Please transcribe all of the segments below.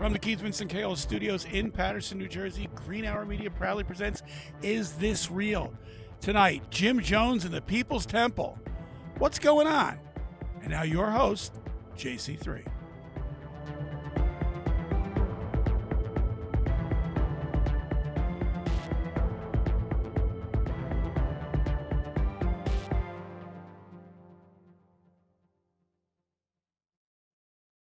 From the Keith Winston KO Studios in Paterson, New Jersey, Green Hour Media proudly presents Is This Real? Tonight, Jim Jones and the People's Temple. What's going on? And now your host, JC3.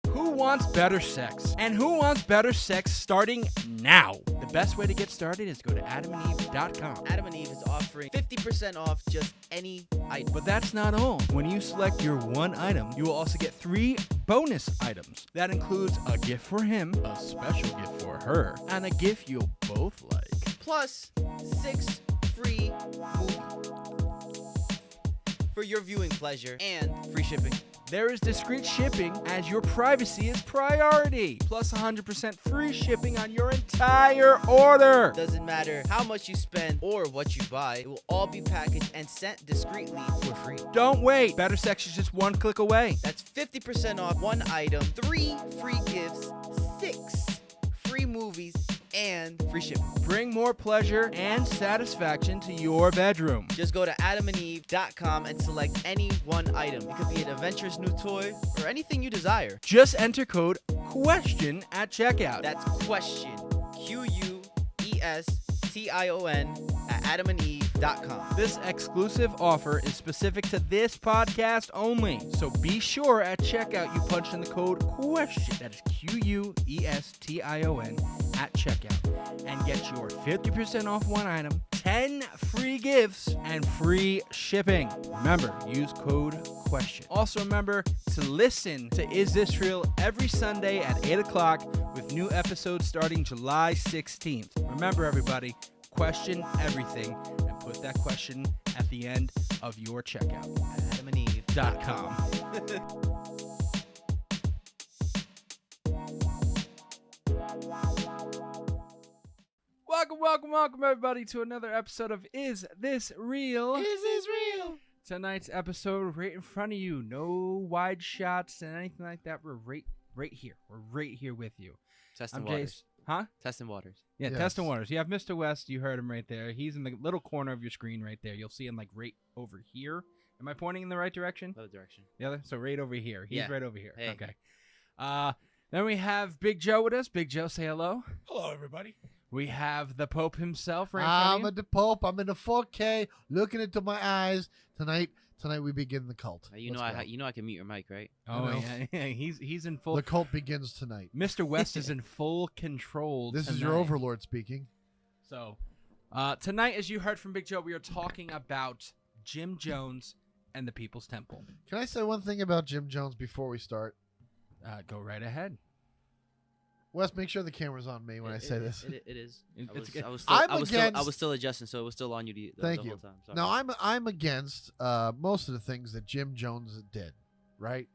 Who wants better sex? And who wants better sex starting now? The best way to get started is go to adamandeve.com. Adam and Eve is offering 50% off just any item. But that's not all. When you select your one item, you will also get 3 bonus items. That includes a gift for him, a special gift for her, and a gift you'll both like. Plus 6 free movies for your viewing pleasure and free shipping. There is discreet shipping as your privacy is priority. Plus 100% free shipping on your entire order. Doesn't matter how much you spend or what you buy, it will all be packaged and sent discreetly for free. Don't wait. Better sex is just one click away. That's 50% off one item, 3 free gifts, 6 free movies, and free shipping. Bring more pleasure and satisfaction to your bedroom. Just go to adamandeve.com and select any one item. It could be an adventurous new toy or anything you desire. Just enter code QUESTION at checkout. That's question, QUESTION at adamandeve.com. This exclusive offer is specific to this podcast only. So be sure at checkout you punch in the code QUESTION. That is QUESTION at checkout. And get your 50% off one item, 10 free gifts, and free shipping. Remember, use code QUESTION. Also remember to listen to Is This Real every Sunday at 8 o'clock with new episodes starting July 16th. Remember, everybody, question everything and put that question at the end of your checkout at adamandeve.com. Welcome, everybody, to another episode of Is This Real? Is this real? Tonight's episode right in front of you. No wide shots and anything like that. We're right here. We're right here with you. Testing I'm waters. Huh? Testing waters. Yeah, Yes. Testing waters. You have Mr. West. You heard him right there. He's in the little corner of your screen right there. You'll see him like right over here. Am I pointing in the right direction? Other direction. The other? So right over here. He's Yeah. right over here. Hey. Okay. Then we have Big Joe with us. Big Joe, say hello. Hello, everybody. We have the Pope himself right in I'm front at the Pope. I'm in the 4K, looking into my eyes. Tonight we begin the cult. You know Let's go. I can mute your mic, right? Oh, I know. yeah. He's in full. The cult begins tonight. Mr. West is in full control. This is your tonight. overlord speaking. So, tonight, as you heard from Big Joe, we are talking about Jim Jones and the People's Temple. Can I say one thing about Jim Jones before we start? Go right ahead. Wes, make sure the camera's on me when I say this. It is. It's- I was against- still adjusting, so it was still on you the Thank whole you. time. Sorry. Now I'm against most of the things that Jim Jones did, right?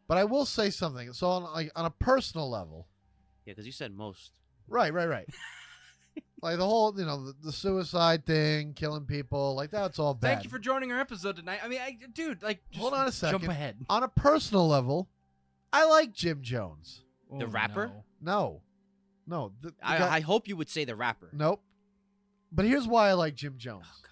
But I will say something. So on a personal level, Yeah, because you said most. right. Like the whole, the suicide thing, killing people, like that's all bad. Thank you for joining our episode tonight. I mean, dude, like, just Hold on a second. Jump ahead. On a personal level, I like Jim Jones. The rapper? no. No. I hope you would say the rapper. Nope. But here's why I like Jim Jones. Oh, God.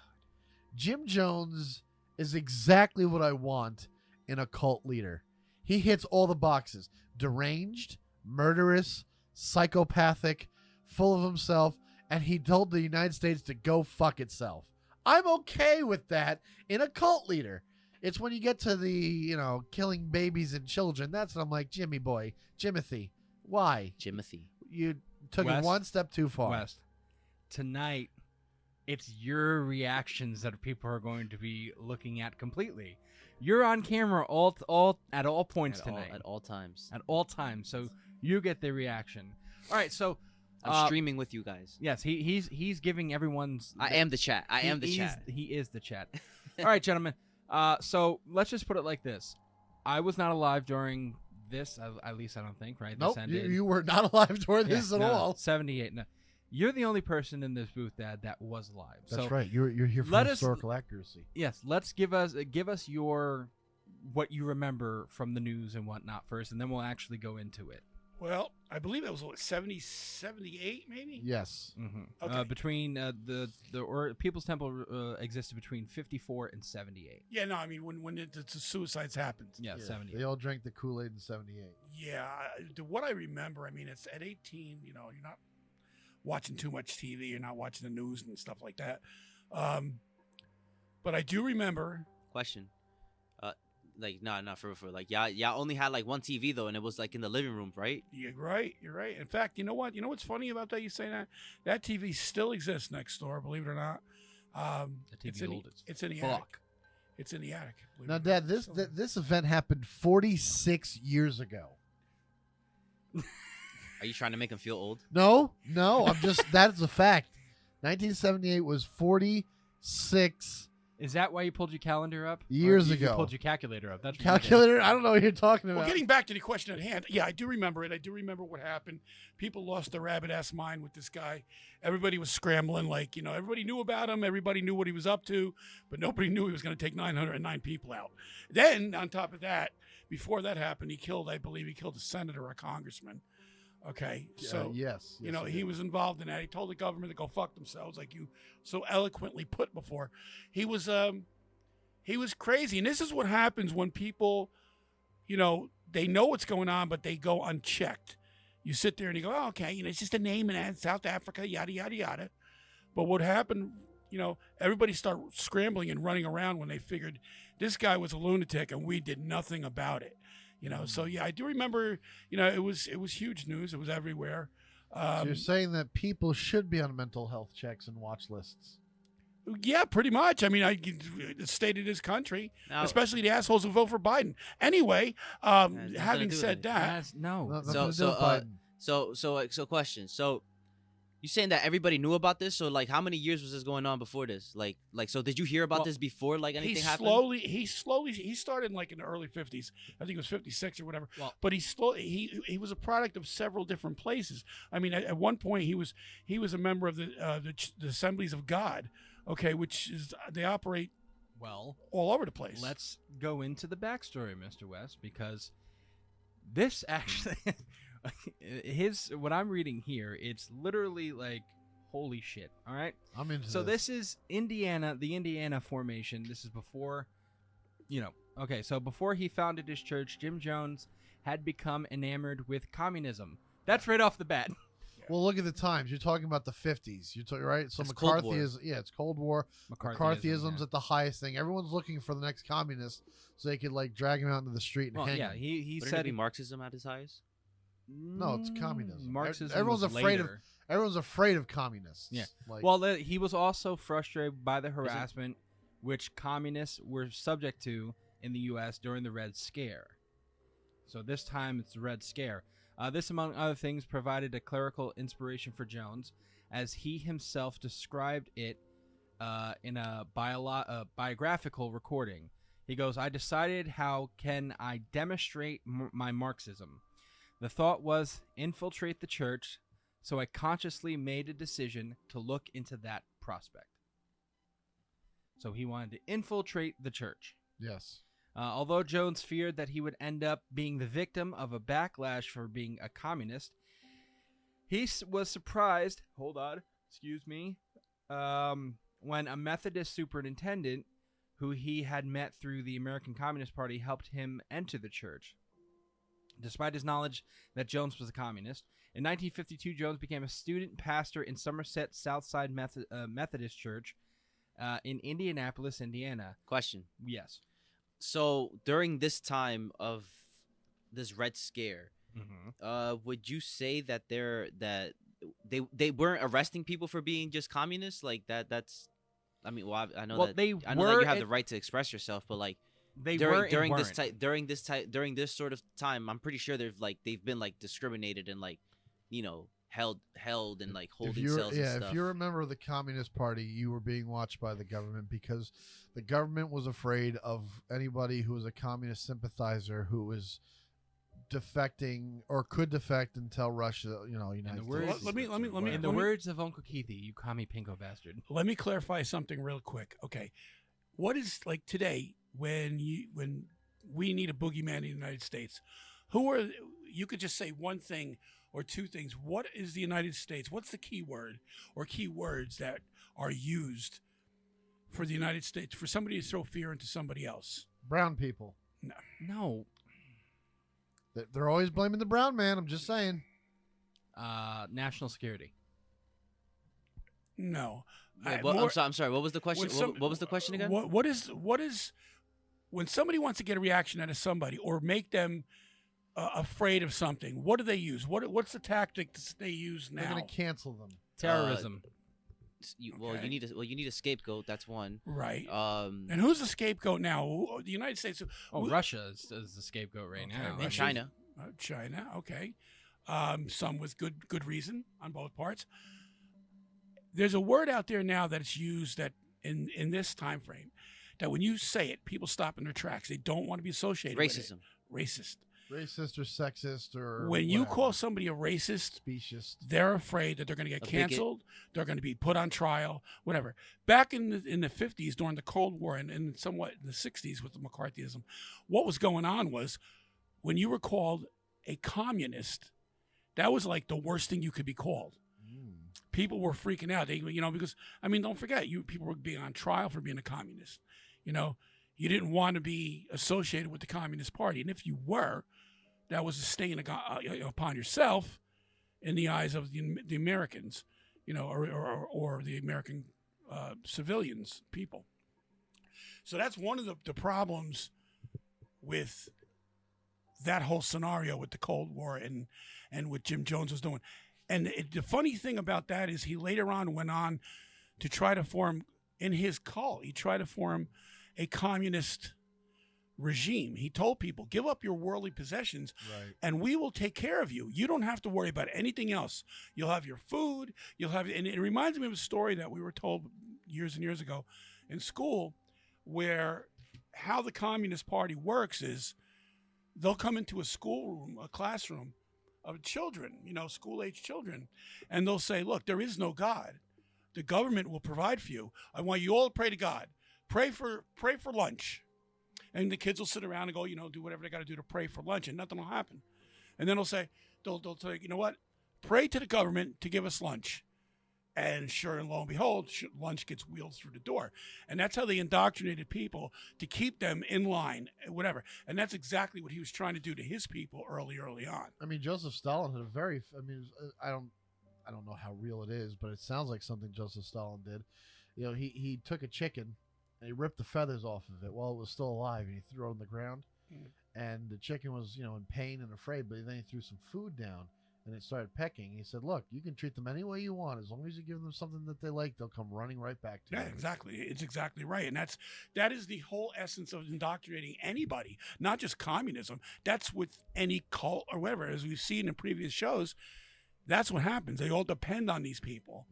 Jim Jones is exactly what I want in a cult leader. He hits all the boxes. Deranged, murderous, psychopathic, full of himself, and he told the United States to go fuck itself. I'm okay with that in a cult leader. It's when you get to the, killing babies and children. That's when I'm like, Jimmy boy, Jimothy, why? Jimothy. You took it West, one step too far. West, tonight, it's your reactions that people are going to be looking at completely. You're on camera at all points tonight. At all times. At all times. So you get the reaction. All right, so I'm streaming with you guys. yes, he's giving everyone's. I am the chat. I am the chat. He is the chat. All right, gentlemen. So let's just put it like this: I was not alive during this. At least I don't think. Right? Nope, This ended. you were not alive during Yeah, this at no, all. 78. No. You're the only person in this booth, Dad, that was alive. That's so, right. You're here for let us- historical accuracy. Yes, let's give us your what you remember from the news and whatnot first, and then we'll actually go into it. Well, I believe that was what, 70, 78 maybe? Yes. Mm-hmm. Okay. Between the People's Temple existed between 54 and 78. Yeah, no, I mean when the suicides happened. Yeah, 78. They all drank the Kool-Aid in 78. Yeah, what I remember, I mean, it's at 18, you're not watching too much TV, you're not watching the news and stuff like that. But I do remember. Question. Not for like y'all only had like one TV though, and it was like in the living room, right? You're right. You're right. In fact, you know what? You know what's funny about that? You say that? That TV still exists next door, believe it or not. The TV old as it's in the fuck. attic. It's in the attic. believe Now, it or Dad, not. this event happened 46 years ago. Are you trying to make him feel old? No, I'm just that is a fact. 1978 was 46 Is that why you pulled your calendar up? Years You ago. pulled your calculator up. That's what you did. calculator. I don't know what you're talking Well, about. getting back to the question at hand, yeah, I do remember it. I do remember what happened. People lost their rabbit-ass mind with this guy. Everybody was scrambling, like, everybody knew about him. Everybody knew what he was up to, but nobody knew he was going to take 909 people out. Then, on top of that, before that happened, I believe he killed a senator or a congressman. Okay, so, yes, he was involved in that. He told the government to go fuck themselves, like you so eloquently put before. He was crazy. And this is what happens when people, they know what's going on, but they go unchecked. You sit there and you go, oh, okay, it's just a name in South Africa, yada, yada, yada. But what happened, everybody started scrambling and running around when they figured this guy was a lunatic and we did nothing about it. So yeah, I do remember, it was huge news. It was everywhere. So you're saying that people should be on mental health checks and watch lists? Yeah, pretty much. I mean, the state of this country, Now- especially the assholes who vote for Biden. Anyway, nothing having to do said with that, No. Nothing So to do with Biden. so question. So you saying that everybody knew about this? So like, how many years was this going on before this? Like, so did you hear about Well, this before like anything he happened? he started in like in the early 50s. I think it was 56 or whatever. Well- But he was a product of several different places. I mean, at one point he was a member of the Assemblies of God. Okay, which is they operate Well, all over the place. let's go into the backstory, Mr. West, because this actually, what I'm reading here, it's literally like, holy shit. All right. I'm into So this is Indiana, the Indiana formation. This is before, okay. So before he founded his church, Jim Jones had become enamored with communism. That's right off the bat. Well, look at the times. You're talking about the 50s. You're talking right. So It's Cold War. McCarthyism. Yeah, it's Cold War. McCarthyism's yeah. at the highest thing. Everyone's looking for the next communist so they could like drag him out into the street and Well, hang yeah, him. he Wouldn't it said be Marxism at its highest? No, it's communism. Marxism. Everyone's was afraid later. Everyone's afraid of communists. Yeah. Like, Well, he was also frustrated by the harassment which communists were subject to in the U.S. during the Red Scare. So this time it's the Red Scare. This, among other things, provided a clerical inspiration for Jones, as he himself described it in a biographical recording. He goes, I decided how can I demonstrate my Marxism. The thought was infiltrate the church, so I consciously made a decision to look into that prospect. So he wanted to infiltrate the church. yes. Although Jones feared that he would end up being the victim of a backlash for being a communist, he was surprised, when a Methodist superintendent who he had met through the American Communist Party helped him enter the church. Despite his knowledge that Jones was a communist, in 1952 Jones became a student pastor in Somerset Southside Methodist Church in Indianapolis, Indiana. Question. Yes. So during this time of this Red Scare, would you say that they weren't arresting people for being just communists? Like that's, I mean, well, I know that you have the right to express yourself, but like during this sort of time, I'm pretty sure they've been like discriminated and like, held and like holding cells and stuff. If you're a member of the Communist Party, you were being watched by the government because the government was afraid of anybody who was a communist sympathizer who was defecting or could defect and tell Russia, United States. Let me- In the words of Uncle Keithy, you commie pinko bastard. let me clarify something real quick. Okay, what is like today when we need a boogeyman in the United States? Who are you could just say one thing or two things. What is the United States? What's the key word or key words that are used for the United States for somebody to throw fear into somebody else? Brown people. No. They're always blaming the brown man. I'm just saying. National security. No. I'm sorry. What was the question? What was the question again? What is when somebody wants to get a reaction out of somebody or make them afraid of something? What do they use? What's the tactic that they use now? They're going to cancel them. Terrorism. You need a scapegoat. That's one. Right. And who's the scapegoat now? The United States. Russia is the scapegoat right now. And China. China. Okay. Some with good reason on both parts. There's a word out there now that it's used that in this time frame that when you say it, people stop in their tracks. They don't want to be associated with it. Racist. Racist or sexist or when you call somebody a racist, specious, they're afraid that they're going to get canceled. They're going to be put on trial, whatever. Back in the 50s during the Cold War and somewhat in the 60s with the McCarthyism, what was going on was when you were called a communist, that was like the worst thing you could be called. People were freaking out. They, because don't forget, people were being on trial for being a communist. You didn't want to be associated with the Communist Party, and if you were, that was a stain upon yourself in the eyes of the Americans, or the American civilians, people. So that's one of the problems with that whole scenario with the Cold War and what Jim Jones was doing. And the funny thing about that is he later on went on to try to form, in his cult, he tried to form a communist regime. He told people, give up your worldly possessions and we will take care of you. You don't have to worry about anything else. You'll have your food. And it reminds me of a story that we were told years and years ago in school where how the Communist Party works is they'll come into a schoolroom, a classroom, of children, school-age children, and they'll say, look, there is no God. The government will provide for you. I want you all to pray to God. Pray for lunch. And the kids will sit around and go, do whatever they got to do to pray for lunch, and nothing will happen. And then they'll say, you know what? Pray to the government to give us lunch. And sure and lo and behold, lunch gets wheeled through the door. And that's how they indoctrinated people to keep them in line, whatever. And that's exactly what he was trying to do to his people early on. Joseph Stalin had a very, I don't know how real it is, but it sounds like something Joseph Stalin did. He took a chicken and he ripped the feathers off of it while it was still alive and he threw it on the ground. And the chicken was, in pain and afraid, but then he threw some food down. And it started pecking. He said, look, you can treat them any way you want. As long as you give them something that they like, they'll come running right back to you. Yeah, exactly. It's exactly right. And that is the whole essence of indoctrinating anybody, not just communism. That's with any cult or whatever. As we've seen in previous shows, that's what happens. They all depend on these people.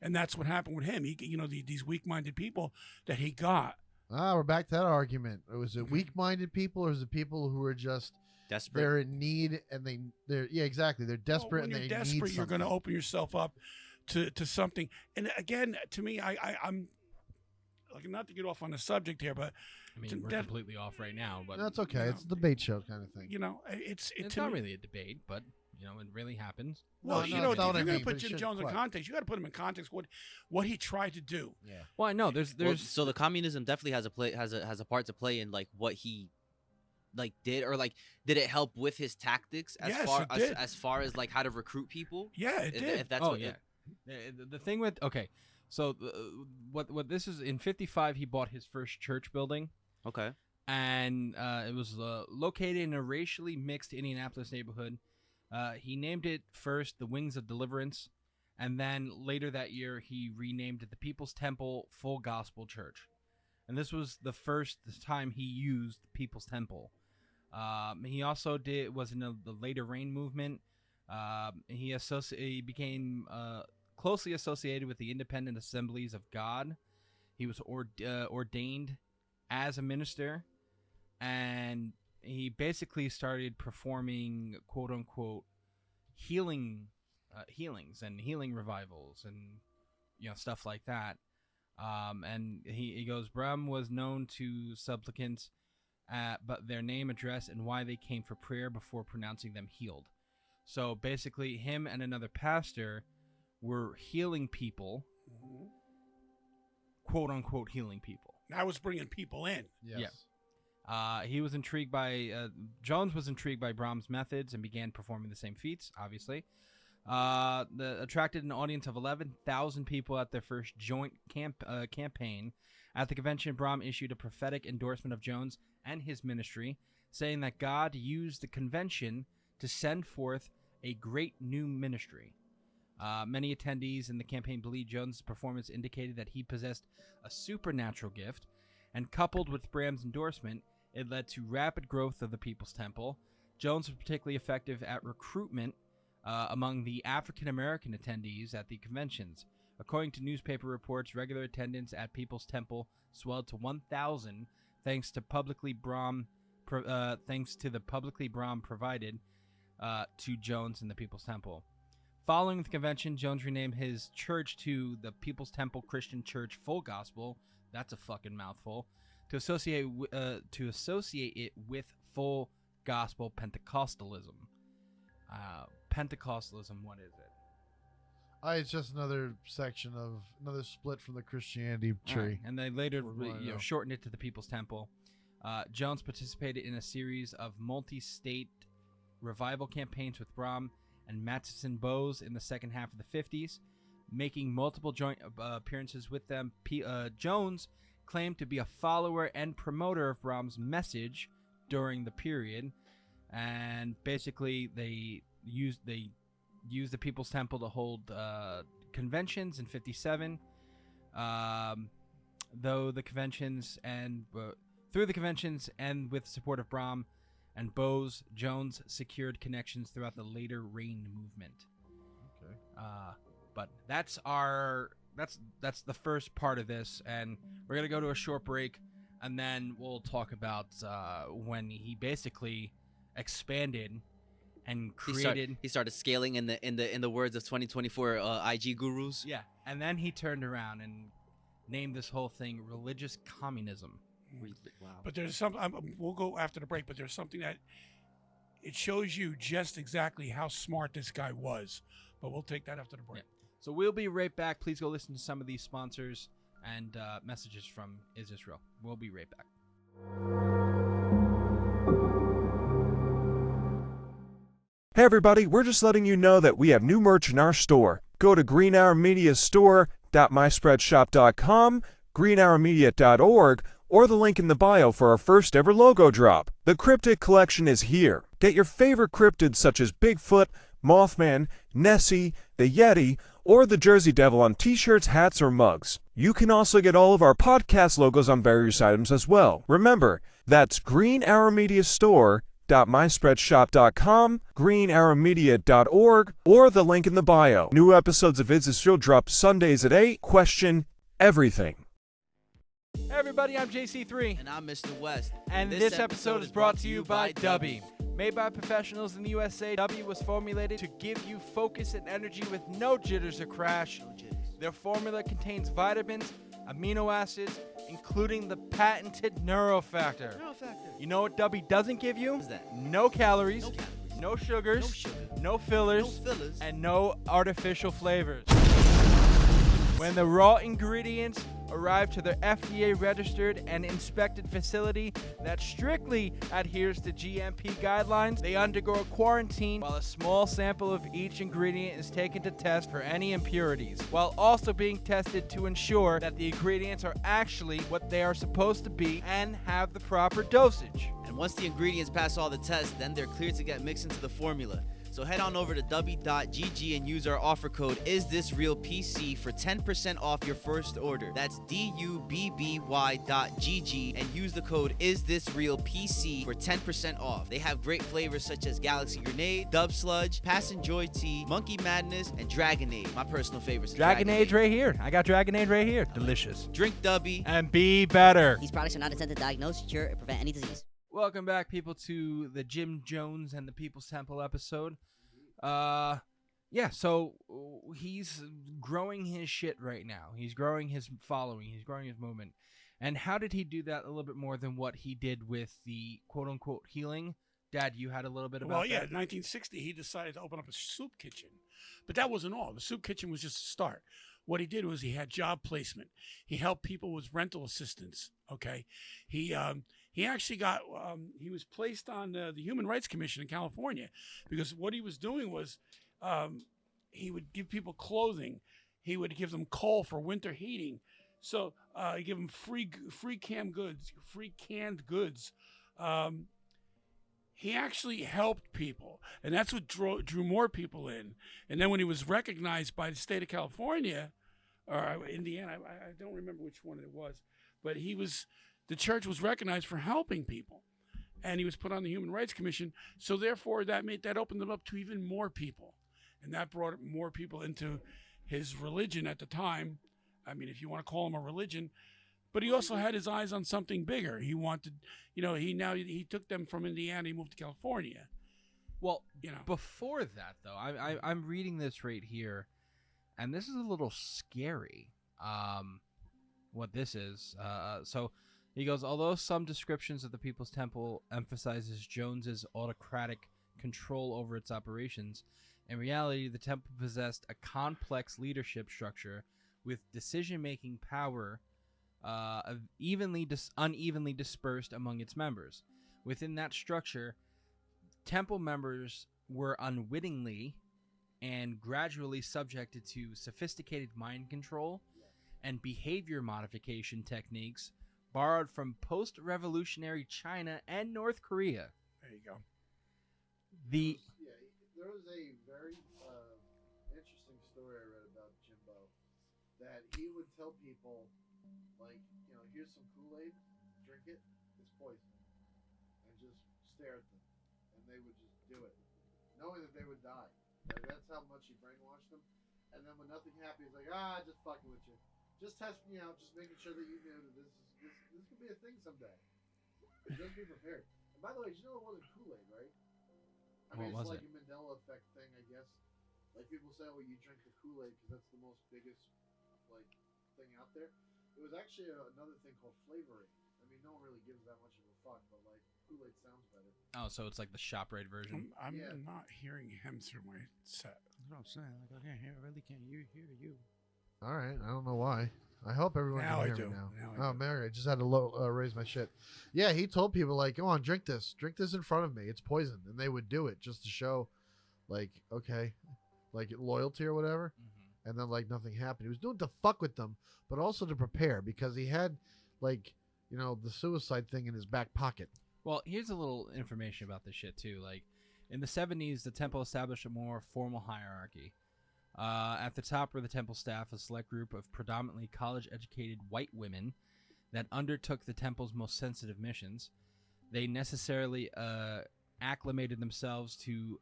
And that's what happened with him. These weak-minded people that he got. We're back to that argument. Was it weak-minded people or is it people who are just desperate? They're in need and they're exactly. They're desperate and they need something. When you're desperate, you're going to open yourself up to something. And again, to me, I'm like, not to get off on the subject here, but we're completely off right now. But that's okay. It's a debate show kind of thing. It's not really a debate, but it really happens. Well, if you're going to put Jim Jones in context, you got to put him in context what he tried to do. Yeah. Well, I know there's so the communism definitely has a part to play in like what he did, or did it help with his tactics as far as like how to recruit people? Yeah, it did. If that's the thing with so what this is, in 55 he bought his first church building. Okay. And it was located in a racially mixed Indianapolis neighborhood. He named it first the Wings of Deliverance, and then later that year he renamed it the People's Temple Full Gospel Church. And this was the first time he used People's Temple. He also was in the later Rain movement. He became closely associated with the Independent Assemblies of God. He was ordained as a minister, and he basically started performing quote unquote healings and healing revivals and stuff like that. And he goes, Brum was known to supplicants but their name, address, and why they came for prayer before pronouncing them healed. So basically, him and another pastor were healing people, quote unquote healing people. I was bringing people in. Yes. Yeah. He was intrigued by Jones was intrigued by Brahms' methods and began performing the same feats. Obviously, attracted an audience of 11,000 people at their first joint campaign. At the convention, Brahm issued a prophetic endorsement of Jones and his ministry, saying that God used the convention to send forth a great new ministry. Many attendees in the campaign believed Jones' performance indicated that he possessed a supernatural gift, and coupled with Brahms' endorsement, it led to rapid growth of the People's Temple. Jones was particularly effective at recruitment among the African-American attendees at the conventions. According to newspaper reports, regular attendance at People's Temple swelled to 1,000 thanks to the publicly Brahm provided to Jones and the People's Temple. Following the convention, Jones renamed his church to the People's Temple Christian Church Full Gospel. That's a fucking mouthful. To associate it with Full Gospel Pentecostalism. Pentecostalism, what is it? It's just another section of another split from the Christianity tree. Right. And they later What do I know? shortened it to the People's Temple. Jones participated in a series of multi-state revival campaigns with Brahm and Matheson Bowes in the second half of the 50s, making multiple joint appearances with them. Jones claimed to be a follower and promoter of Brahms' message during the period, and basically they used the People's Temple to hold conventions in 57. Through the conventions and with support of Brahm and Bowes, Jones secured connections throughout the later Rain movement. Okay. But that's the first part of this, and we're gonna go to a short break, and then we'll talk about when he basically expanded and created. He started scaling in the words of 2024 IG gurus. Yeah, and then he turned around and named this whole thing religious communism. Wow. But there's some. We'll go after the break. But there's something that it shows you just exactly how smart this guy was. But we'll take that after the break. Yeah. So we'll be right back. Please go listen to some of these sponsors and messages from Is This Real? We'll be right back. Hey everybody, we're just letting you know that we have new merch in our store. Go to greenhourmediastore.myspreadshop.com, greenhourmedia.org, or the link in the bio for our first ever logo drop. The Cryptid Collection is here. Get your favorite cryptids such as Bigfoot, Mothman, Nessie, the Yeti, or the Jersey Devil on t-shirts, hats, or mugs. You can also get all of our podcast logos on various items as well. Remember, that's greenhourmediastore.myspreadshop.com, greenhourmedia.org, or the link in the bio. New episodes of Is This Real drop Sundays at 8. Question everything. Hey everybody, I'm JC3. And I'm Mr. West. And this episode is brought to you by Dubby. Made by professionals in the USA, Dubby was formulated to give you focus and energy with no jitters or crash. No jitters. Their formula contains vitamins, amino acids, including the patented Neurofactor. You know what Dubby doesn't give you? What's that? No calories, No calories. no sugars, No sugar. no fillers, No fillers. and no artificial flavors. When the raw ingredients arrive to their FDA-registered and inspected facility that strictly adheres to GMP guidelines, they undergo a quarantine while a small sample of each ingredient is taken to test for any impurities, while also being tested to ensure that the ingredients are actually what they are supposed to be and have the proper dosage. And once the ingredients pass all the tests, then they're cleared to get mixed into the formula. So head on over to dubby.gg and use our offer code IsThisRealPC for 10% off your first order. That's DUBBY.GG and use the code IsThisRealPC for 10% off. They have great flavors such as Galaxy Grenade, Dub Sludge, Pass and Joy Tea, Monkey Madness, and Dragonade. My personal favorites. Dragonade right here. I got Dragonade right here. Delicious. Drink Dubby. And be better. These products are not intended to diagnose, cure, or prevent any disease. Welcome back, people, to the Jim Jones and the People's Temple episode. So he's growing his shit right now. He's growing his following. He's growing his movement. And how did he do that a little bit more than what he did with the quote-unquote healing? Dad, you had a little bit about Well, yeah, that? in 1960, he decided to open up a soup kitchen. But that wasn't all. The soup kitchen was just a start. What he did was he had job placement. He helped people with rental assistance, okay? He actually got, he was placed on the Human Rights Commission in California because what he was doing was he would give people clothing. He would give them coal for winter heating. So he give them free canned goods. He actually helped people, and that's what drew more people in. And then when he was recognized by the state of California or Indiana, I don't remember which one it was, but the church was recognized for helping people, and he was put on the Human Rights Commission. So therefore, that opened them up to even more people, and that brought more people into his religion at the time. I mean, if you want to call him a religion. But he also had his eyes on something bigger. He wanted, he took them from Indiana. He moved to California. Well, before that, though, I'm reading this right here, and this is a little scary. What this is. So he goes, although some descriptions of the People's Temple emphasizes Jones's autocratic control over its operations, in reality, the temple possessed a complex leadership structure with decision-making power unevenly dispersed among its members. Within that structure, temple members were unwittingly and gradually subjected to sophisticated mind control and behavior modification techniques borrowed from post-revolutionary China and North Korea. There you go. There was a very interesting story I read about Jimbo that he would tell people, like, here's some Kool-Aid, drink it, it's poison. And just stare at them. And they would just do it, knowing that they would die. That's how much he brainwashed them. And then when nothing happened, he's like, just fucking with you. Just testing you out, just making sure that you knew that this could be a thing someday. Just be prepared. And by the way, did you know it wasn't Kool-Aid, right? I mean, it's like a Mandela effect thing, I guess. Like people say, well, you drink the Kool-Aid because that's the most biggest, thing out there. It was actually another thing called flavoring. I mean, no one really gives that much of a fuck, but Kool-Aid sounds better. Oh, so it's like the ShopRite version. I'm not hearing him through my set. That's what I'm saying. I really can't hear you. All right, I don't know why. I hope everyone Now can I hear do. me now. Now I do. Mary, I just had to raise my shit. Yeah, he told people go on, drink this in front of me. It's poison, and they would do it just to show, okay, loyalty or whatever. Mm-hmm. And then nothing happened. He was doing it to fuck with them, but also to prepare because he had the suicide thing in his back pocket. Well, here's a little information about this shit too. In the 70s, the temple established a more formal hierarchy. At the top were the temple staff, a select group of predominantly college-educated white women that undertook the temple's most sensitive missions. They necessarily acclimated themselves to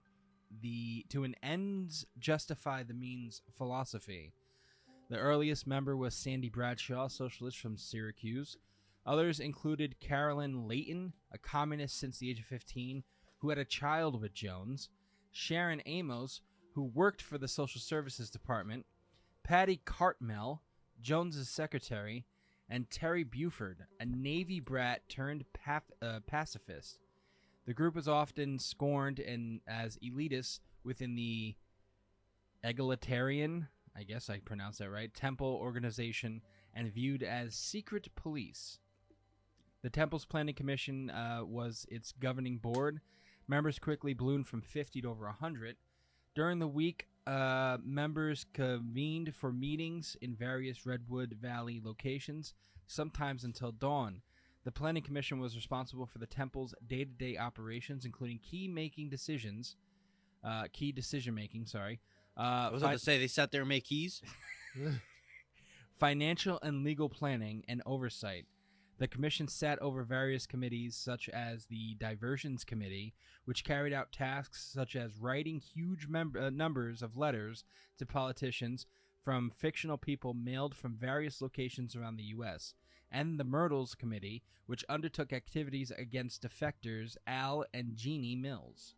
an ends justify the means philosophy. The earliest member was Sandy Bradshaw, socialist from Syracuse. Others included Carolyn Layton, a communist since the age of 15, who had a child with Jones, Sharon Amos, who worked for the Social Services Department, Patty Cartmel, Jones's secretary, and Terry Buford, a Navy brat turned pacifist. The group was often scorned as elitist within the egalitarian, I guess I pronounced that right, temple organization, and viewed as secret police. The temple's planning commission was its governing board. Members quickly ballooned from 50 to over 100. During the week, members convened for meetings in various Redwood Valley locations, sometimes until dawn. The Planning Commission was responsible for the temple's day-to-day operations, including key decision-making. I was about to say, they sat there and made keys. Financial and legal planning and oversight. The commission sat over various committees, such as the Diversions Committee, which carried out tasks such as writing huge numbers of letters to politicians from fictional people mailed from various locations around the U.S., and the Myrtles Committee, which undertook activities against defectors Al and Jeannie Mills.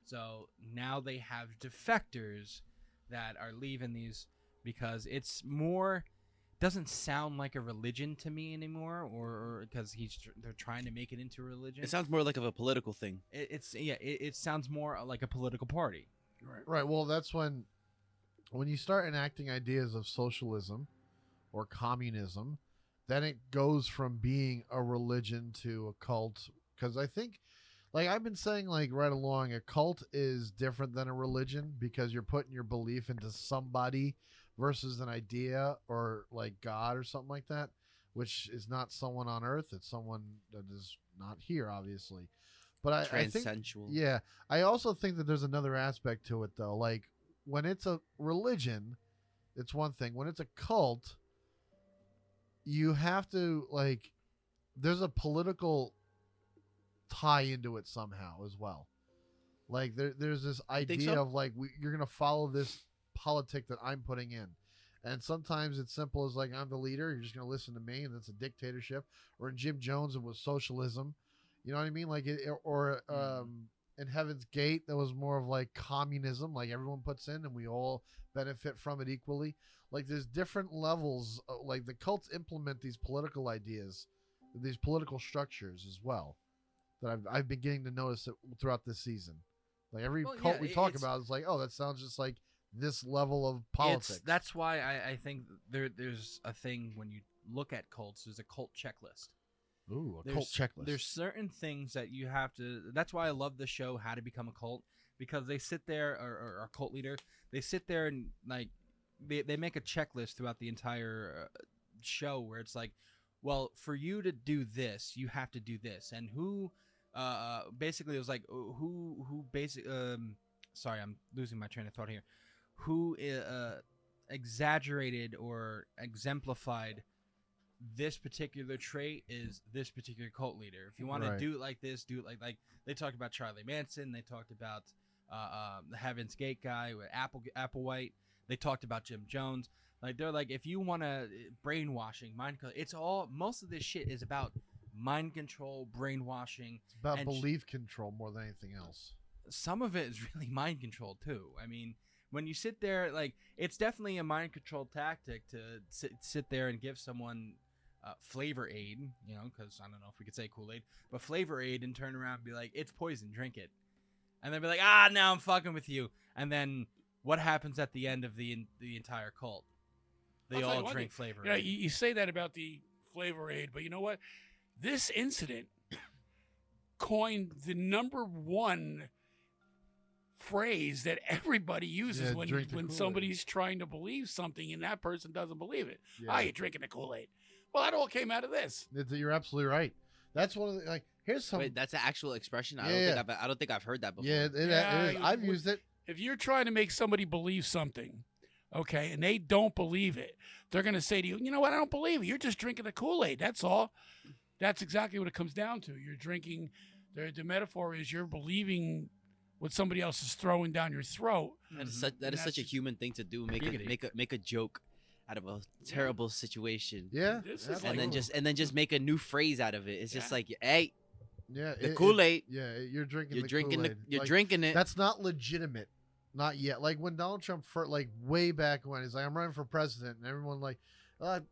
So now they have defectors that are leaving these because it's more doesn't sound like a religion to me anymore, or because they're trying to make it into a religion. It sounds more like of a political thing. It sounds more like a political party. Right. Well, that's when you start enacting ideas of socialism or communism, then it goes from being a religion to a cult. Because I think, like I've been saying, like right along, a cult is different than a religion because you're putting your belief into somebody versus an idea or like God or something like that, which is not someone on earth. It's someone that is not here, obviously. But I think, yeah, I also think that there's another aspect to it, though. Like when it's a religion, it's one thing. When it's a cult, you have to like, there's a political tie into it somehow as well. Like there's this idea of like you're gonna follow this politic that I'm putting in, and sometimes it's simple as like I'm the leader, you're just gonna listen to me, and that's a dictatorship. Or in Jim Jones it was socialism, you know what I mean? Like in Heaven's Gate that was more of like communism, like everyone puts in and we all benefit from it equally. Like there's different levels, like the cults implement these political ideas, these political structures as well, that I've been getting to notice it throughout this season. Like every cult we talk about is like, oh, that sounds just like this level of politics. That's why I think there's a thing when you look at cults. There's a cult checklist. Ooh, cult checklist. There's certain things that you have to. That's why I love the show How to Become a Cult, because they sit there, or a cult leader, they sit there and like they make a checklist throughout the entire show where it's like, well, for you to do this, you have to do this, and who. Basically, it was like who basically. Sorry, I'm losing my train of thought here. Who exaggerated or exemplified this particular trait is this particular cult leader. If you want to do it like this, do it like they talked about Charlie Manson. They talked about the Heaven's Gate guy with Applewhite. They talked about Jim Jones. Like they're like, if you want to brainwashing, mind control, it's all. Most of this shit is about mind control, brainwashing. It's about belief control more than anything else. Some of it is really mind control too. I mean, when you sit there, like it's definitely a mind control tactic to sit there and give someone Flavor Aid, you know, because I don't know if we could say Kool-Aid, but Flavor Aid, and turn around and be like, it's poison, drink it, and then be like, now I'm fucking with you, and then what happens at the end of the entire cult? They all drink Flavor Aid. You say that about the Flavor Aid, but you know what? This incident coined the number one phrase that everybody uses when somebody's trying to believe something and that person doesn't believe it. Yeah. You're drinking the Kool-Aid. Well, that all came out of this. You're absolutely right. That's one of the, like. Here's some. Wait, that's an actual expression. I don't think I've heard that before. Yeah, it is. I've used it. If you're trying to make somebody believe something, okay, and they don't believe it, they're going to say to you, you know what? I don't believe it. You're just drinking the Kool-Aid. That's all. That's exactly what it comes down to. You're drinking. The metaphor is you're believing what somebody else is throwing down your throat. That is such a human thing to do. Make a joke out of a terrible situation. Yeah, and then just make a new phrase out of it. It's just like, hey, the Kool-Aid. You're drinking. You're drinking it. That's not legitimate. Not yet. Like when Donald Trump, like way back when, he's like, I'm running for president, and everyone like,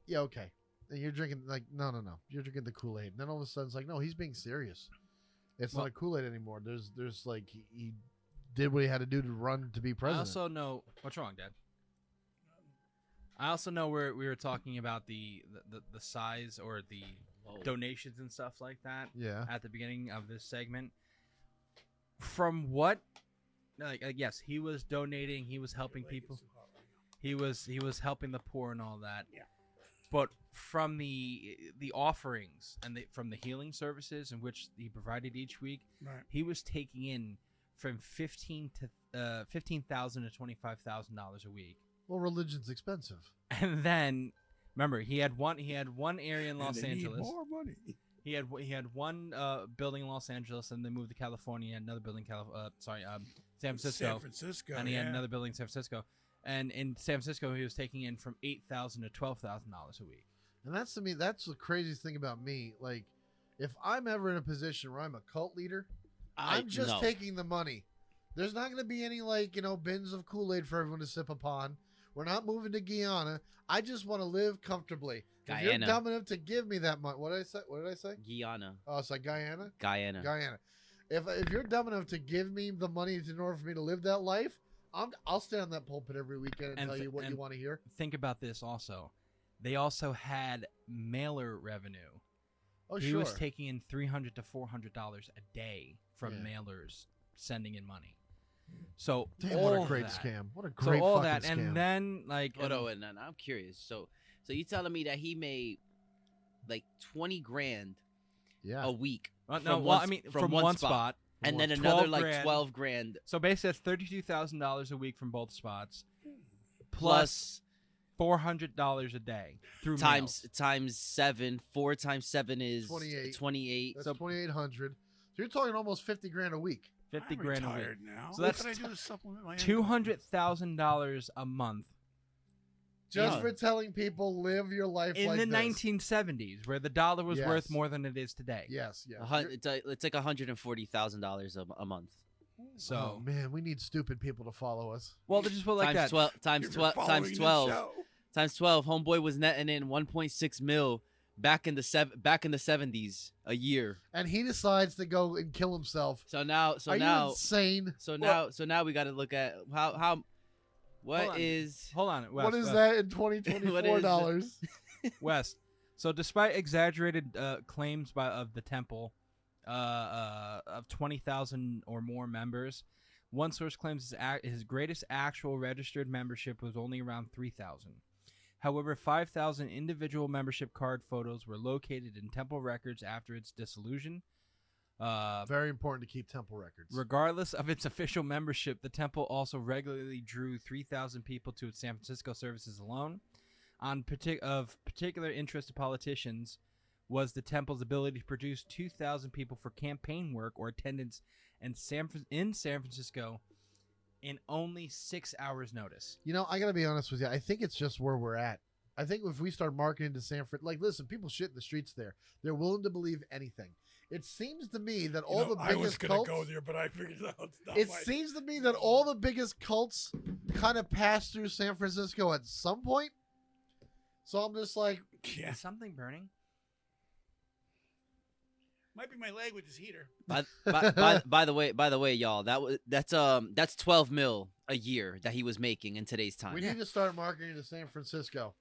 yeah, okay. And you're drinking like, no. You're drinking the Kool-Aid. And then all of a sudden it's like, no, he's being serious. It's not a Kool-Aid anymore. There's like he did what he had to do to run to be president. I also know what's wrong, Dad. I also know where we were talking about the size or the donations and stuff like that. Yeah. At the beginning of this segment, from what, yes, he was donating. He was helping people. He was helping the poor and all that. Yeah. But from the offerings and from the healing services in which he provided each week, he was taking in from $15,000 to $25,000 a week. Well, religion's expensive. And then, remember, he had one area in Los Angeles. Need more money. He had one building in Los Angeles, and they moved to California. Another building, San Francisco. And he had another building in San Francisco. And in San Francisco, he was taking in from $8,000 to $12,000 a week. And that's the craziest thing about me. Like, if I'm ever in a position where I'm a cult leader, I'm just taking the money. There's not going to be any bins of Kool-Aid for everyone to sip upon. We're not moving to Guyana. I just want to live comfortably. If you're Guyana. dumb enough to give me that money, what did I say? What did I say? Guyana. Oh, it's like Guyana. Guyana. Guyana. If you're dumb enough to give me the money in order for me to live that life, I'll stand on that pulpit every weekend and tell you what you want to hear. Think about this also. They also had mailer revenue. Oh, He sure. was taking in $300 to $400 a day from Yeah. mailers sending in money. So Damn, all what a great that, scam. What a So great all fucking that, scam. and then like, Hold on, and I'm curious. So you telling me that he made like 20 grand yeah. a week? no, from well, one- I mean from one one spot, and then 12 another like grand. 12 grand So basically, that's $32,000 a week from both spots, plus $400 a day through times 7. 4 times 7 is 28. 28. That's so- 2,800. So you're talking almost 50 grand a week. 50 I'm grand a week. retired now. So What that's can I do to supplement my income? $200,000 a month Just Yeah. for telling people live your life in like the this. 1970s, where the dollar was Yes. worth more than it is today. Yes, yes. It's like $140,000 a month. So, Oh man, we need stupid people to follow us. well, they just put like times that. 12 times You're 12 following times the 12 show. times 12. Homeboy was netting in 1.6 mil back in the 70s a year. And he decides to go and kill himself. So now Are you insane? so now we got to look at how what is Hold on, Wes, What is Wes, that in 2024 dollars? Wes. So, despite exaggerated claims of the temple of 20,000 or more members, one source claims his greatest actual registered membership was only around 3,000. However, 5,000 individual membership card photos were located in temple records after its dissolution. Very important to keep temple records. Regardless of its official membership, the temple also regularly drew 3,000 people to its San Francisco services alone. Of particular interest to politicians was the temple's ability to produce 2,000 people for campaign work or attendance in San Francisco in only 6 hours' notice. You know, I gotta be honest with you. I think it's just where we're at. I think if we start marketing to Sanford, like, listen, people shit in the streets there. They're willing to believe anything. It seems to me that all the I was biggest gonna cults. go there, but I figured out it's not It my- seems to me that all the biggest cults kind of pass through San Francisco at some point. So I'm just like, Yeah, Is something burning? might be my leg with this heater. by the way, y'all, that's 12 mil a year that he was making in today's time. we need to start marketing to San Francisco.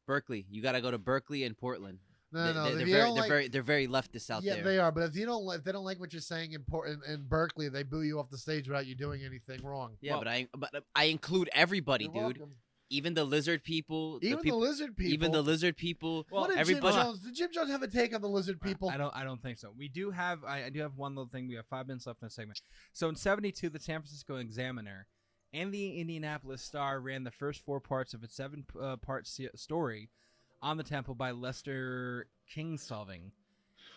Berkeley, you got to go to Berkeley and Portland. No, no, they're if you very, don't they're like- very, they're very leftist out yeah, there. they are. But if they don't like what you're saying in Berkeley, they boo you off the stage without you doing anything wrong. Yeah, Well- but I include everybody, You're dude. welcome. Even the lizard people. Even the lizard people. Even the lizard people. What did everybody. Jim Jones? Did Jim Jones have a take on the lizard people? I don't think so. We do have I do have one little thing. We have 5 minutes left in the segment. So in 1972, the San Francisco Examiner and the Indianapolis Star ran the first 4 parts of its 7-part story on the temple by Lester Kingsolving.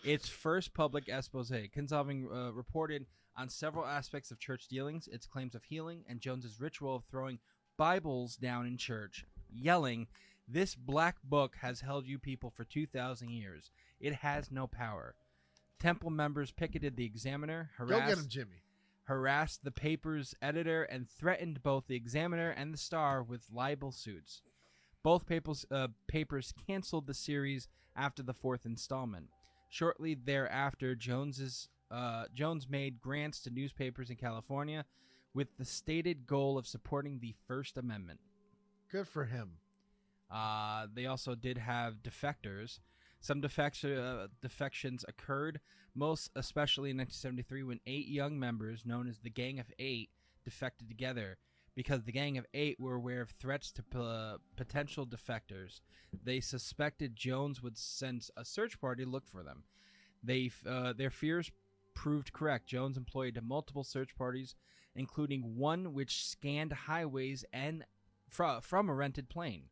Its first public expose. Kingsolving reported on several aspects of church dealings, its claims of healing, and Jones's ritual of throwing Bibles down in church, yelling, "This black book has held you people for 2,000 years. It has no power." Temple members picketed the Examiner, Go get him, Jimmy. harassed the paper's editor, and threatened both the Examiner and the Star with libel suits. Both papers canceled the series after the 4th installment. Shortly thereafter, Jones made grants to newspapers in California with the stated goal of supporting the First Amendment. Good for him. They also did have defectors. Some defections occurred, most especially in 1973 when 8 young members, known as the Gang of 8, defected together. Because the Gang of 8 were aware of threats to potential defectors, they suspected Jones would send a search party to look for them. Their fears proved correct. Jones employed multiple search parties, including one which scanned highways and from a rented plane.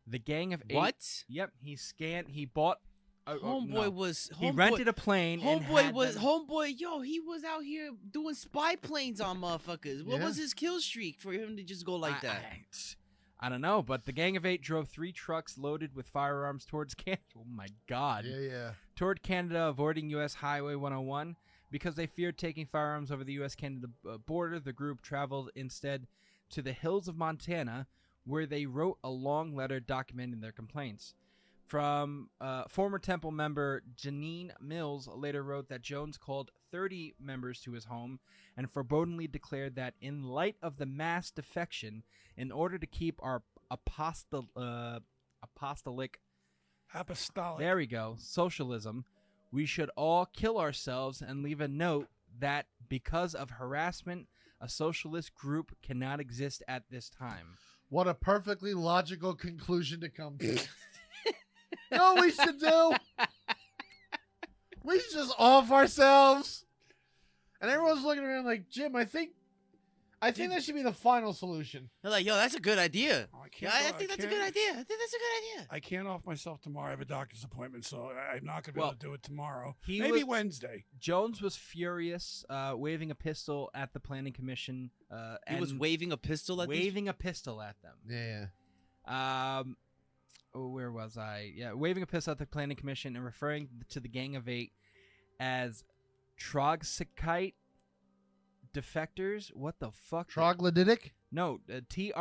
The Gang of 8. What? Yep, he bought. He Homeboy rented a plane. and had them- homeboy. Yo, he was out here doing spy planes on motherfuckers. What Yeah. was his kill streak for him to just go like that? I don't know, but the Gang of 8 drove 3 trucks loaded with firearms towards Canada. Oh my God! Yeah. Toward Canada, avoiding U.S. Highway 101 because they feared taking firearms over the U.S.-Canada border. The group traveled instead to the hills of Montana, where they wrote a long letter documenting their complaints. From former Temple member Janine Mills later wrote that Jones called 30 members to his home and forebodingly declared that in light of the mass defection, in order to keep our apostolic, there we go, socialism, we should all kill ourselves and leave a note that because of harassment, a socialist group cannot exist at this time. What a perfectly logical conclusion to come to. You know what we should do? We should just off ourselves. And everyone's looking around like, Jim, I think that should be the final solution. They're like, yo, that's a good idea. Oh, I think that's a good idea. I can't off myself tomorrow. I have a doctor's appointment, so I'm not going to be able to do it tomorrow. He Maybe was- Wednesday. Jones was furious, waving a pistol at the planning commission. He was waving a pistol at waving a pistol at them. Yeah. Where was I? Yeah, waving a pistol at the planning commission and referring to the Gang of Eight as Trotskyite defectors. What the fuck? Troglodytic? No, Trotskyite.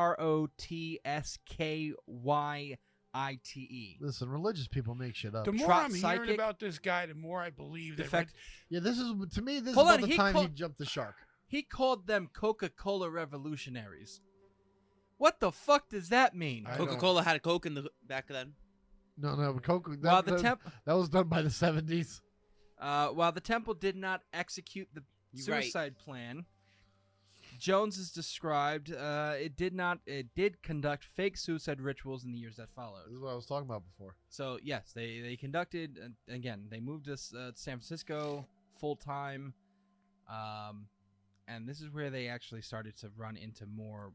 Listen, religious people make shit up. The more I'm hearing Trotsychic about this guy, the more I believe that. Defect. Yeah, this is, to me, this Hold is on, about the he time he called- jumped the shark. He called them Coca-Cola revolutionaries. What the fuck does that mean? I don't- Coca-Cola had a Coke in the back then. No, Coke. While the that was done by the 70s. While the temple did not execute the You're right. suicide plan, Jones is described. It did conduct fake suicide rituals in the years that followed. This is what I was talking about before. So yes, they conducted. Again, they moved us to San Francisco full time, and this is where they actually started to run into more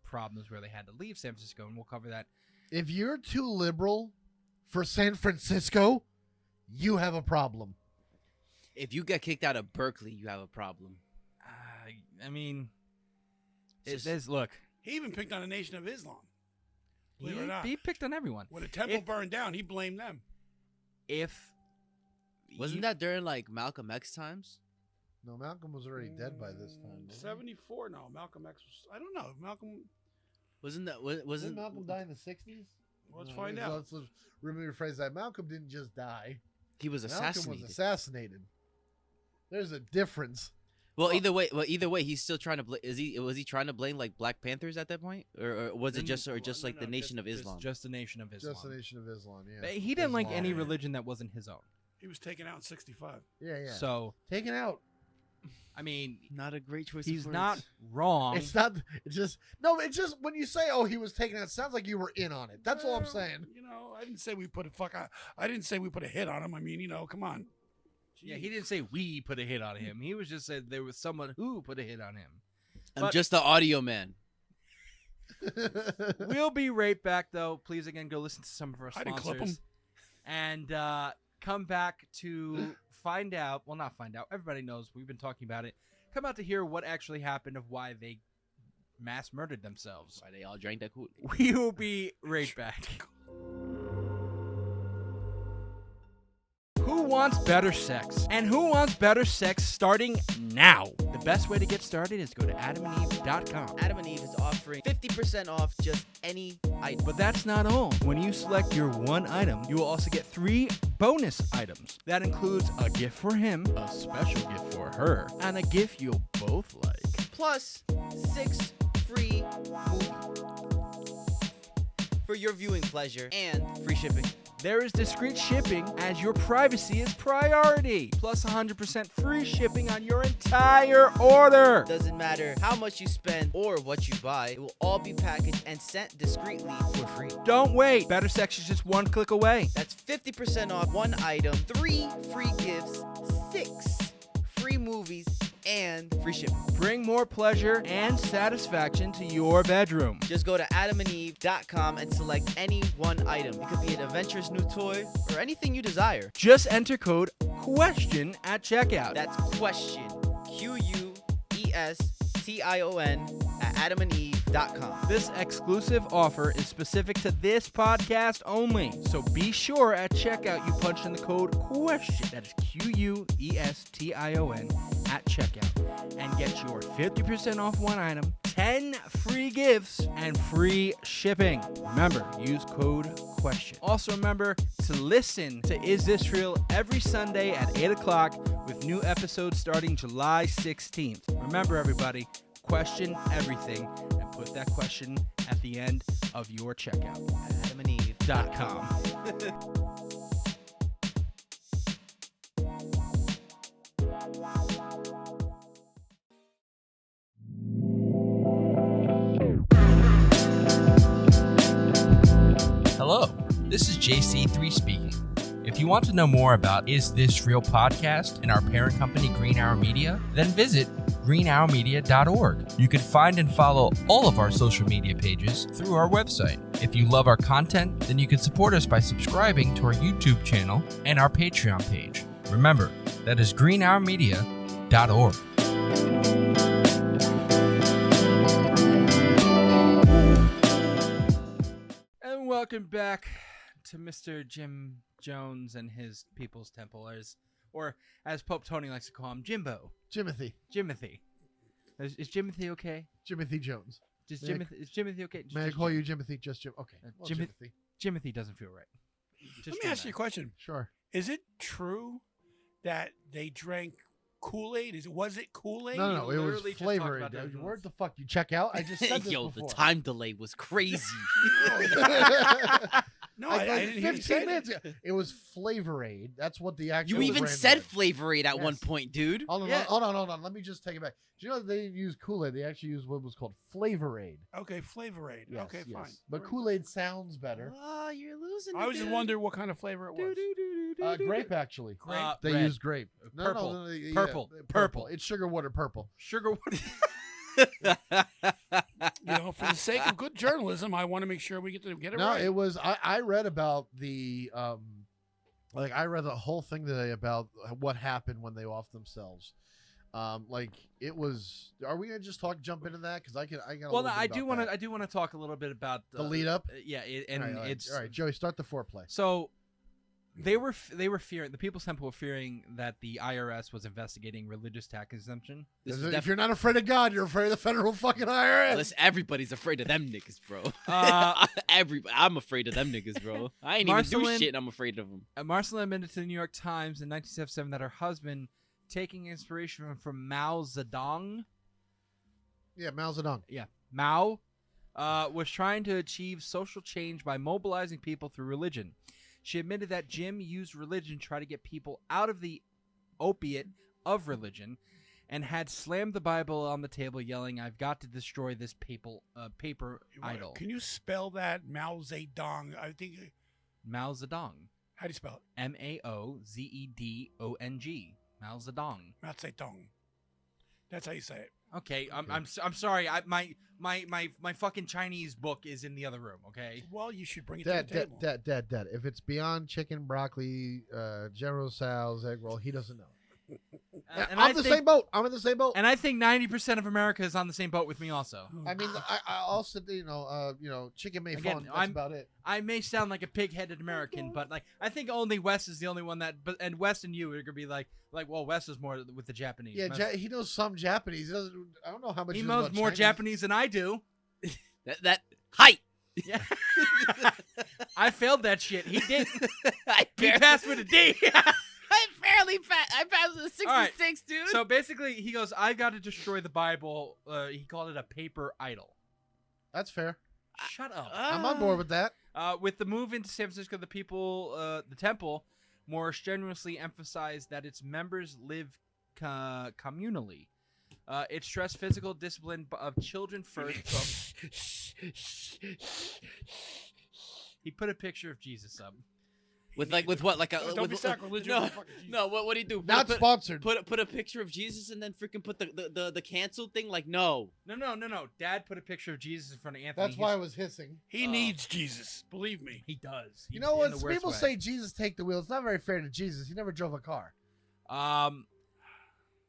problems where they had to leave San Francisco, and we'll cover that. If you're too liberal for San Francisco, you have a problem. If you get kicked out of Berkeley, you have a problem. I mean, It's there's look. He even picked on the Nation of Islam. Believe it or not. He picked on everyone. When the temple If- burned down, he blamed them. Wasn't that during like Malcolm X times? No, Malcolm was already dead by this time. wasn't he? 74. No, Malcolm X was. I don't know. Malcolm. Wasn't that Didn't wasn't Malcolm die in the 60s? Let's No, find let's- out. Let's rephrase that. Malcolm didn't just die. he was Malcolm assassinated? was assassinated. There's a difference. Well, either way, he's still trying to. Was he trying to blame like Black Panthers at that point, or was it just like the Nation of Islam? Just the Nation of Islam. Just the Nation of Islam, yeah. But he didn't like Islam. any religion that wasn't his own. He was taken out in 65. Yeah. So Taken out. I mean, Not a great choice. he's of not words. wrong. It's not. It's just no. It's just when you say, "Oh, he was taken out," it sounds like you were in on it. That's all I'm Well, saying. You know, I didn't say we put a I didn't say we put a hit on him. I mean, come on. Yeah, he didn't say we put a hit on him. He was just said there was someone who put a hit on him. I'm But- just the audio man. We'll be right back, though. Please, again, go listen to some of our I didn't clip sponsors. And come back to find out. Well, not find out. Everybody knows. We've been talking about it. Come out to hear what actually happened of why they mass murdered themselves. Why they all drank that Kool-Aid. We will be right back. Who wants better sex? And who wants better sex starting now? The best way to get started is go to adamandeve.com. Adam and Eve is offering 50% off just any item. But that's not all. When you select your one item, you will also get 3 bonus items. That includes a gift for him, a special gift for her, and a gift you'll both like. Plus 6 free movies for your viewing pleasure and free shipping. There is discreet shipping as your privacy is priority. Plus 100% free shipping on your entire order. Doesn't matter how much you spend or what you buy, it will all be packaged and sent discreetly for free. Don't wait. Better sex is just one click away. That's 50% off one item, 3 free gifts, 6 free movies, and free shipping. Bring more pleasure and satisfaction to your bedroom. Just go to adamandeve.com and select any one item. It could be an adventurous new toy or anything you desire. Just enter code QUESTION at checkout. That's question, QUESTION, at adamandeve.com. This exclusive offer is specific to this podcast only, so be sure at checkout you punch in the code QUESTION, that is QUESTION, at checkout, and get your 50% off one item, 10 free gifts, and free shipping. Remember, use code QUESTION. Also remember to listen to Is This Real every Sunday at 8 o'clock with new episodes starting July 16th. Remember, everybody, question everything and put that question at the end of your checkout. adamandeve.com. Hello, this is JC3 speaking. If you want to know more about Is This Real podcast and our parent company Green Hour Media, then visit greenhourmedia.org. You can find and follow all of our social media pages through our website. If you love our content, then you can support us by subscribing to our YouTube channel and our Patreon page. Remember, that is greenhourmedia.org. And welcome back to Mr. Jim Jones and his People's Temple, or as Pope Tony likes to call him, Jimbo. Jimothy. Jimothy. Is Jimothy okay? Jimothy Jones. Is Jimothy okay? May I call you Jimothy? Just Jim. Okay. Well, Jimothy. Jimothy doesn't feel right. Let me ask you a question. Sure. Is it true that they drank Kool-Aid? Was it Kool-Aid? No, it was literally just talked flavored. about that. Where the fuck you check out? I just said this Yo, before. the time delay was crazy. No, I didn't hear you 15 say minutes that. ago. It was Flavor-Aid. That's what the actual You even brand said was. Flavor Aid at one Yes. point, dude. Hold on. Let me just take it back. Do you know they didn't use Kool-Aid? They actually used what was called Flavor-Aid. Okay, Flavor Aid. Yes, Okay, yes. fine. But Kool-Aid sounds better. Oh, you're losing. I was just wondering what kind of flavor it was. Grape, actually. Grape? They red. use grape. Purple. Yeah, Purple. purple. It's sugar water purple. Sugar water. For the sake of good journalism, I want to make sure we get it No, right. it was. I read about the I read the whole thing today about what happened when they offed themselves. It was. Are we gonna just jump into that? Because I got. Well, no, I do want to talk a little bit about the lead up. and all right, it's all right. Joey, start the foreplay. So they were fearing, the People's Temple were fearing that the IRS was investigating religious tax exemption. If you're not afraid of God, you're afraid of the federal fucking IRS. Listen, everybody's afraid of them niggas, bro. I'm afraid of them niggas, bro. I ain't even do Marceline- shit and I'm afraid of them. Marceline admitted to the New York Times in 1977 that her husband, taking inspiration from Mao Zedong, Yeah, Mao Zedong. Mao, was trying to achieve social change by mobilizing people through religion. She admitted that Jim used religion to try to get people out of the opiate of religion and had slammed the Bible on the table, yelling, "I've got to destroy this paper idol." Can you spell that? Mao Zedong. I think. Mao Zedong. How do you spell it? Maozedong. Mao Zedong. Mao Zedong. That's how you say it. Okay, I'm sorry. My fucking Chinese book is in the other room. Okay. Well, you should bring it to the table. Dad. If it's beyond chicken, broccoli, General Tso's egg roll, he doesn't know. I'm in the same boat. And I think 90% of America is on the same boat with me. Also, I mean, I also, chicken may Again, fun. That's about it. I may sound like a pig-headed American, but I think only Wes is the only one that. But and Wes and you are gonna be like, well, Wes is more with the Japanese. Yeah, he knows some Japanese. I don't know how much. He knows knows about more Chinese. Japanese than I do. That height. Yeah. I failed that shit. He didn't. I He passed with a D. I barely passed. I passed with a 66, right. dude. So basically, he goes, "I've got to destroy the Bible." He called it a paper idol. That's fair. Shut up. I'm on board with that. With the move into San Francisco, the temple more strenuously emphasized that its members live communally. It stressed physical discipline of children first. He put a picture of Jesus up. With what? Like a Don't be sacrilegious. No, Fucking Jesus. no. What do you do? Not sponsored. Put a picture of Jesus and then freaking put the cancel thing. Like no. No. Dad put a picture of Jesus in front of Anthony. That's why I was hissing. He needs Jesus. Believe me. He does. You know In what? the worst People way. say Jesus take the wheel. It's not very fair to Jesus. He never drove a car.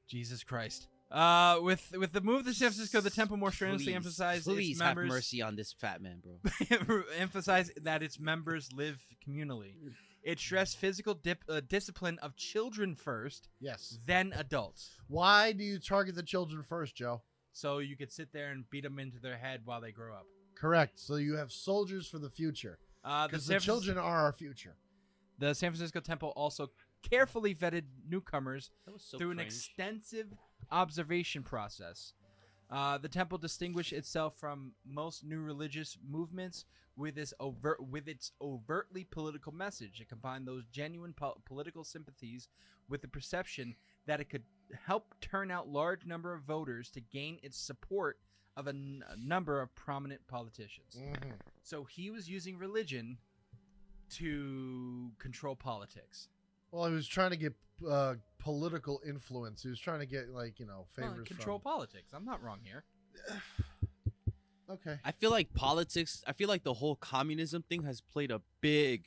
Jesus Christ. With the move to San Francisco, the temple more strenuously emphasized Please its have members mercy on this fat man, bro. emphasized that its members live communally. It stressed physical discipline of children first, Yes. then adults. Why do you target the children first, Joe? So you could sit there and beat them into their head while they grow up. Correct. So you have soldiers for the future. Because the children are our future. The San Francisco temple also carefully vetted newcomers That was so through an cringe. extensive observation process. The temple distinguished itself from most new religious movements with its overtly political message. It combined those genuine political sympathies with the perception that it could help turn out large number of voters to gain its support of a number of prominent politicians. Mm-hmm. So he was using religion to control politics. Well, he was trying to get political influence. He was trying to get, favors Control from... politics. I'm not wrong here. Okay. I feel like politics. I feel like the whole communism thing has played a big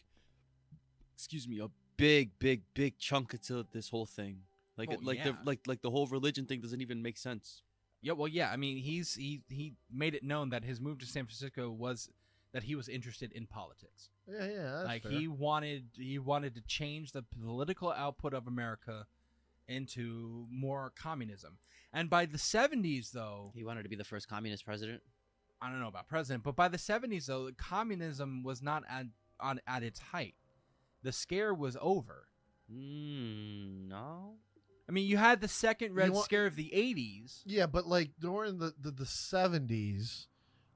chunk into this whole thing. Like, the whole religion thing doesn't even make sense. Yeah, well, yeah. I mean, he made it known that his move to San Francisco was that he was interested in politics. Yeah, that's Like fair. he wanted to change the political output of America into more communism. And by the 70s, though, He wanted to be the first communist president. I don't know about president, but by the 70s, though, communism was not at its height. The scare was over. No. I mean, you had the second Red want- Scare of the 80s. Yeah, but during the 70s,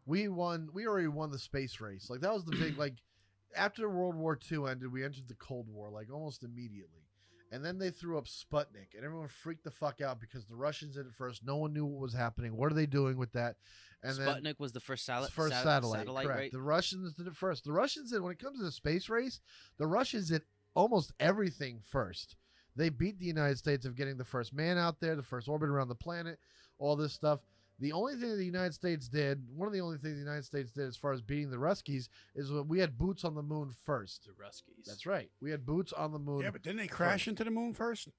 we already won the space race. Like that was the big after World War II ended, we entered the Cold War almost immediately. And then they threw up Sputnik, and everyone freaked the fuck out because the Russians did it first. No one knew what was happening. What are they doing with that? And Sputnik was the first satellite, satellite, correct. right? The Russians did it first. The Russians did, when it comes to the space race, the Russians did almost everything first. They beat the United States of getting the first man out there, the first orbit around the planet, all this stuff. The only thing the United States did, one of the only things the United States did as far as beating the Ruskies, is when we had boots on the moon first. The Ruskies. That's right. We had boots on the moon. Yeah, but didn't they crash into the moon first?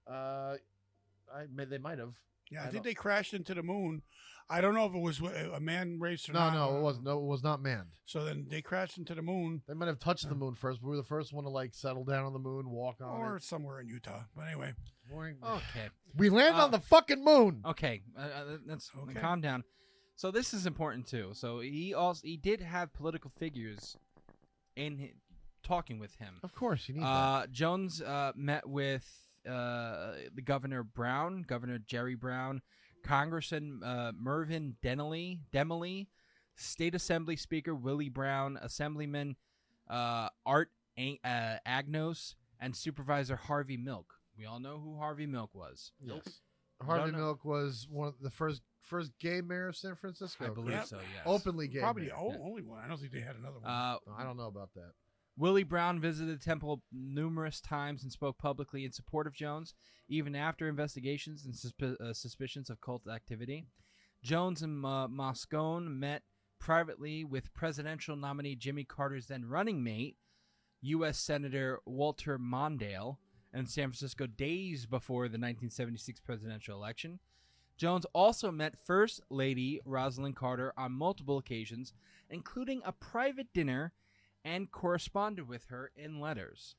They might have. Yeah, I think they crashed into the moon. I don't know if it was a man race or not. No, it wasn't. No, it was not manned. So then they crashed into the moon. They might have touched the moon first, but we were the first one to settle down on the moon, walk on Or it. somewhere in Utah. But anyway. Okay. We landed on the fucking moon. Okay. That's Okay. calm down. So this is important too. So he did have political figures talking with him. Of course, you need that. Jones met with the Governor Jerry Brown, Congressman Mervyn Demily, State Assembly Speaker Willie Brown, Assemblyman Art Agnos, and Supervisor Harvey Milk. We all know who Harvey Milk was. Yes. Harvey No. Milk was one of the first gay mayor of San Francisco. I believe correct? so, yes. Openly gay. Probably mayor. the only one. I don't think they had another one. I don't know about that. Willie Brown visited the temple numerous times and spoke publicly in support of Jones, even after investigations and suspicions of cult activity. Jones and Moscone met privately with presidential nominee Jimmy Carter's then running mate, U.S. Senator Walter Mondale, in San Francisco days before the 1976 presidential election. Jones also met First Lady Rosalind Carter on multiple occasions, including a private dinner, and corresponded with her in letters.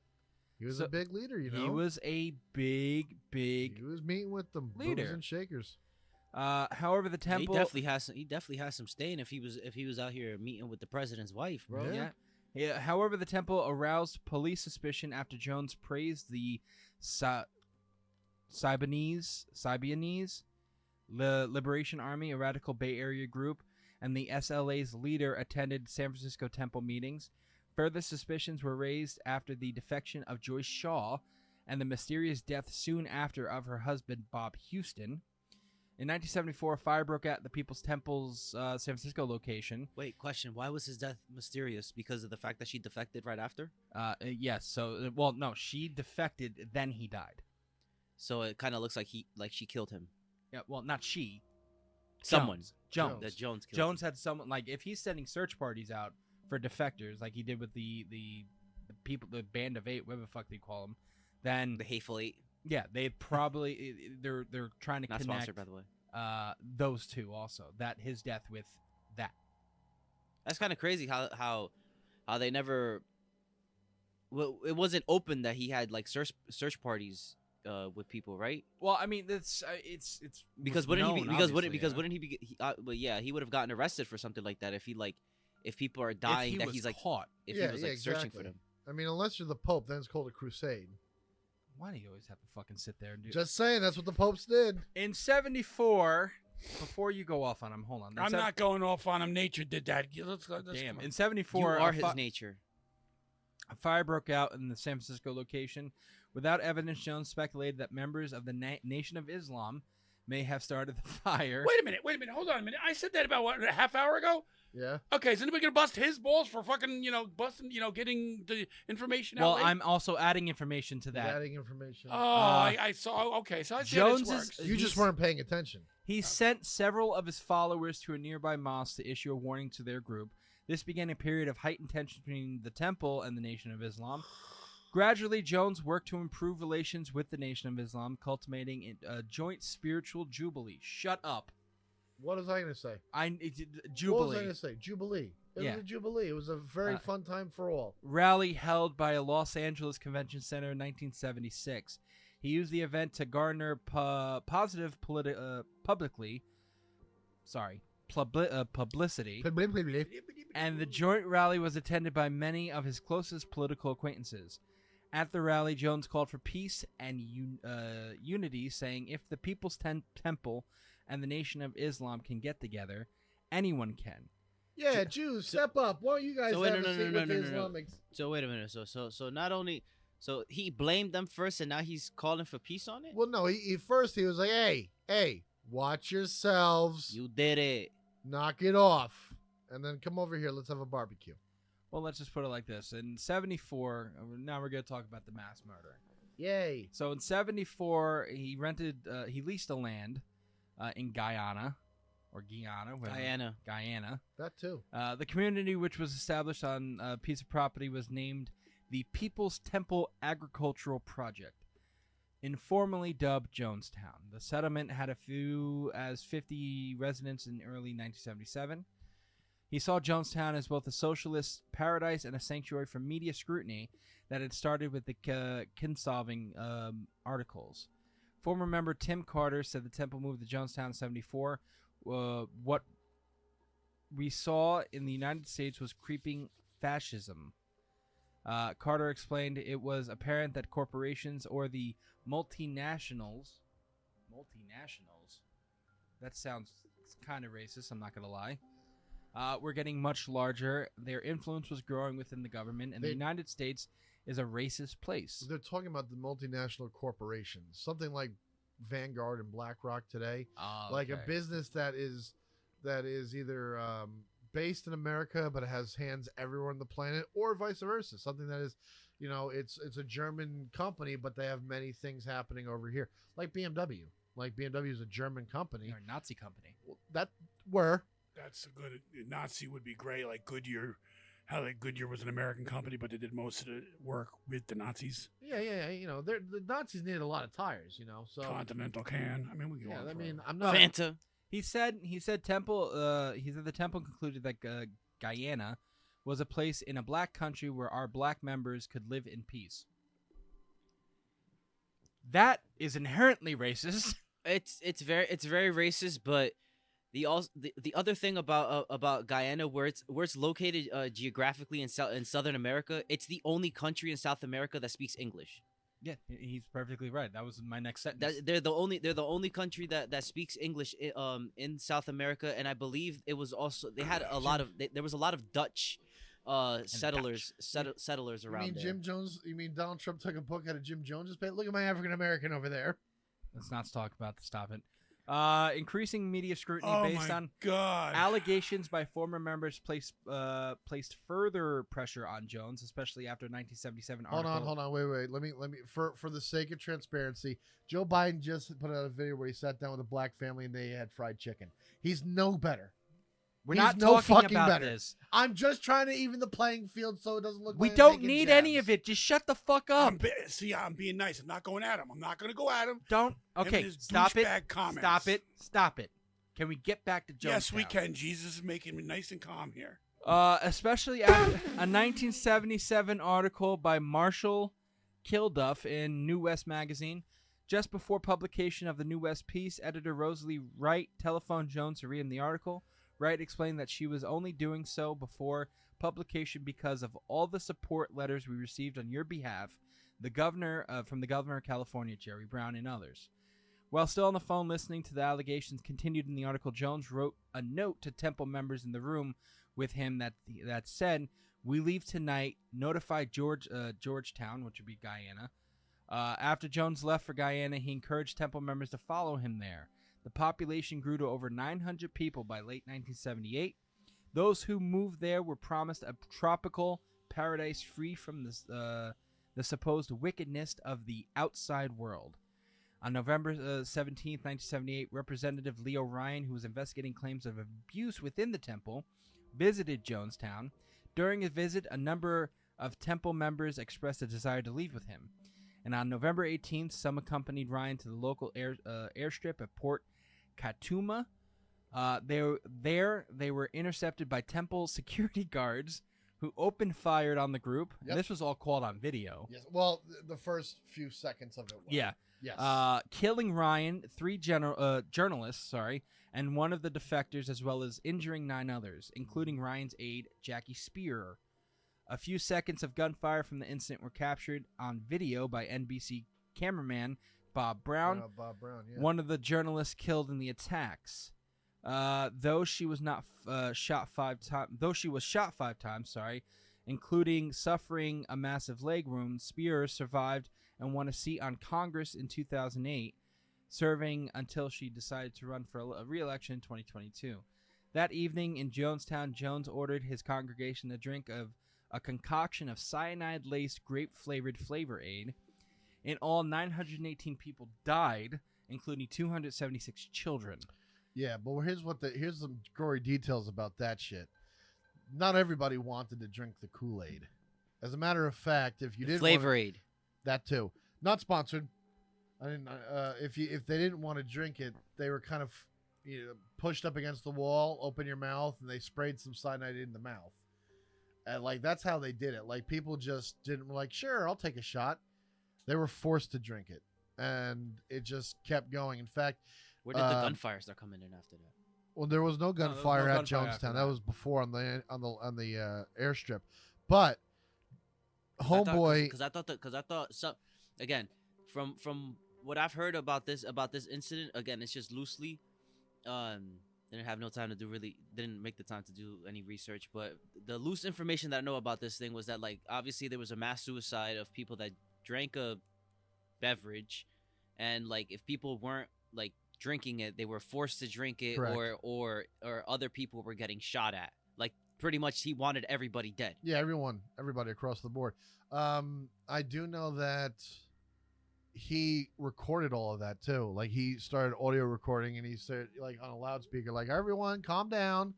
He was So, a big leader, you know. He was a big He was meeting with them, leader. movers and shakers. However, the temple He definitely has some staying if he was out here meeting with the president's wife, bro. Yeah. However, the temple aroused police suspicion after Jones praised the Symbionese Liberation Army, a radical Bay Area group, and the SLA's leader attended San Francisco temple meetings. Further suspicions were raised after the defection of Joyce Shaw and the mysterious death soon after of her husband, Bob Houston. In 1974, a fire broke out at the People's Temple's San Francisco location. Wait, question. Why was his death mysterious? Because of the fact that she defected right after? Yes. So, well, no, she defected, then he died. So it kind of looks like she killed him. Yeah. Well, not she. Someone. Jones. That Jones killed. Jones had someone, like, if he's sending search parties out for defectors, like he did with the people, the Band of Eight, whatever the fuck they call them, then The Hateful Eight. Yeah, they probably they're trying to Not connect sponsored, by the way. those two also. That his death with that. That's kind of crazy how they never. Well, it wasn't open that he had like search parties with people, right? Well, I mean, that's it's Because was wouldn't he known, be, because obviously, wouldn't he be but yeah, he would have gotten arrested for something like that if people are dying if he that was he's like caught. if Yeah, he was yeah, like searching for exactly. them. I mean, unless you're the Pope, then it's called a crusade. Why do you always have to fucking sit there and do? Just saying, that's what the popes did. In 74, before you go off on him, hold on. I'm not going off on him. Nature did that. Let's Damn. come on. In You 74, are his nature. a fire broke out in the San Francisco location. Without evidence, Jones speculated that members of the Nation of Islam may have started the fire. Wait a minute. Hold on a minute. I said that about what, a half hour ago? Yeah. Okay, is anybody gonna bust his balls for fucking, busting, getting the information Well, out? I'm also adding information to He's that. adding information. Oh, I saw. Okay, so I see how this Jones works. is- You just weren't paying attention. He sent several of his followers to a nearby mosque to issue a warning to their group. This began a period of heightened tension between the temple and the Nation of Islam. Gradually, Jones worked to improve relations with the Nation of Islam, cultivating a joint spiritual jubilee. Shut up. What was I going to say? Jubilee. What was I going to say? Jubilee. It Yeah. was a jubilee. It was a very fun time for all. Rally held by a Los Angeles Convention Center in 1976. He used the event to garner positive publicity, and the joint rally was attended by many of his closest political acquaintances. At the rally, Jones called for peace and unity, saying, "If the People's Temple and the Nation of Islam can get together, anyone can." Yeah, Jews, step up. Why don't you guys So wait, have a seat with the Islamics? So wait a minute. So not only he blamed them first, and now he's calling for peace on it. Well, no, he was like, hey, watch yourselves. You did it. Knock it off. And then come over here. Let's have a barbecue. Well, let's just put it like this. In 74, now we're going to talk about the mass murder. Yay. So in 74, he leased a land in Guyana, or Guyana. whatever. Guyana. That too. The community, which was established on a piece of property, was named the People's Temple Agricultural Project, informally dubbed Jonestown. The settlement had a few as 50 residents in early 1977. He saw Jonestown as both a socialist paradise and a sanctuary from media scrutiny that had started with the Kinsolving articles. Former member Tim Carter said the temple moved to Jonestown in 74. What we saw in the United States was creeping fascism. Carter explained it was apparent that corporations or the multinationals, that sounds kind of racist, I'm not going to lie, were getting much larger. Their influence was growing within the government, and the United States is a racist place. They're talking about the multinational corporations, something like Vanguard and BlackRock today, like a business that is either based in America but it has hands everywhere on the planet, or vice versa, something that is, it's a German company but they have many things happening over here, like BMW. Like BMW is a German company. Or a Nazi company. That's a good. Nazi would be great. Like Goodyear, how like Goodyear was an American company, but they did most of the work with the Nazis. Yeah. The Nazis needed a lot of tires. So Continental Can. I mean, we go. yeah. on I forever. mean, I'm not. Fanta. He said the temple concluded that Guyana was a place in a black country where our black members could live in peace. That is inherently racist. It's very racist, but the other thing about Guyana, where it's located geographically in Southern America, it's the only country in South America that speaks English. Yeah, he's perfectly right. That was my next sentence. They're the only country that speaks English in South America, and I believe it was also there was a lot of Dutch settlers around You mean there. Jim Jones? You mean Donald Trump took a book out of Jim Jones's page? Look at my African American over there. Let's not talk about the stop it. Increasing media scrutiny Oh based my on God. allegations by former members placed further pressure on Jones, especially after 1977 article. Hold on, wait. Let me for the sake of transparency, Joe Biden just put out a video where he sat down with a black family and they had fried chicken. He's no better. We're He's not no talking fucking about better. this. I'm just trying to even the playing field so it doesn't look We like I'm don't taking need jabs. any of it. Just shut the fuck up. I'm being nice. I'm not going at him. I'm not going to go at him. Don't. and Okay, his stop it. douchebag comments. Stop it. Can we get back to Jonestown? Yes, we can. Jesus is making me nice and calm here. Especially after a 1977 article by Marshall Kilduff in New West magazine. Just before publication of the New West piece, editor Rosalie Wright telephoned Jones to read him the article. Wright explained that she was only doing so before publication because of all the support letters we received on your behalf, from the governor of California, Jerry Brown, and others. While still on the phone listening to the allegations continued in the article, Jones wrote a note to Temple members in the room with him that said, "We leave tonight. Notify Georgetown," which would be Guyana. After Jones left for Guyana, he encouraged Temple members to follow him there. The population grew to over 900 people by late 1978. Those who moved there were promised a tropical paradise free from the supposed wickedness of the outside world. On November 17, 1978, Representative Leo Ryan, who was investigating claims of abuse within the temple, visited Jonestown. During his visit, a number of temple members expressed a desire to leave with him. And on November 18th, some accompanied Ryan to the local airstrip at Port Katuma. They were intercepted by temple security guards who opened fire on the group. Yep. This was all caught on video. Yes. Well, the first few seconds of it was. Yeah. Yes. Killing Ryan, 3 journalists, and one of the defectors, as well as injuring 9 others, including Ryan's aide, Jackie Spearer. A few seconds of gunfire from the incident were captured on video by NBC cameraman Bob Brown, Yeah. one of the journalists killed in the attacks. Though she was shot 5 times, including suffering a massive leg wound, Spears survived and won a seat on Congress in 2008, serving until she decided to run for a re-election in 2022. That evening in Jonestown, Jones ordered his congregation to drink of a concoction of cyanide-laced grape-flavored Flavor Aid. In all, 918 people died, including 276 children. Yeah, but here's some gory details about that shit. Not everybody wanted to drink the Kool-Aid. As a matter of fact, if you didn't Flavor Aid. that too, not sponsored. I didn't. If they didn't want to drink it, they were kind of pushed up against the wall, open your mouth, and they sprayed some cyanide in the mouth. And that's how they did it. Like, people just didn't sure, I'll take a shot. They were forced to drink it, and it just kept going. In fact, Where did the gunfire start coming in after that? well, there was no there was gunfire no at gunfire after Jonestown. that. That was before on the airstrip. But homeboy, Because I thought some, again, from what I've heard about this incident, again, it's just loosely. Didn't have no time to didn't make the time to do any research, but the loose information that I know about this thing was that obviously there was a mass suicide of people that drank a beverage, and if people weren't drinking it, they were forced to drink it. Correct. or other people were getting shot at. Pretty much he wanted everybody dead. yeah, everybody across the board. I do know that he recorded all of that too. He started audio recording, and he said on a loudspeaker, everyone calm down,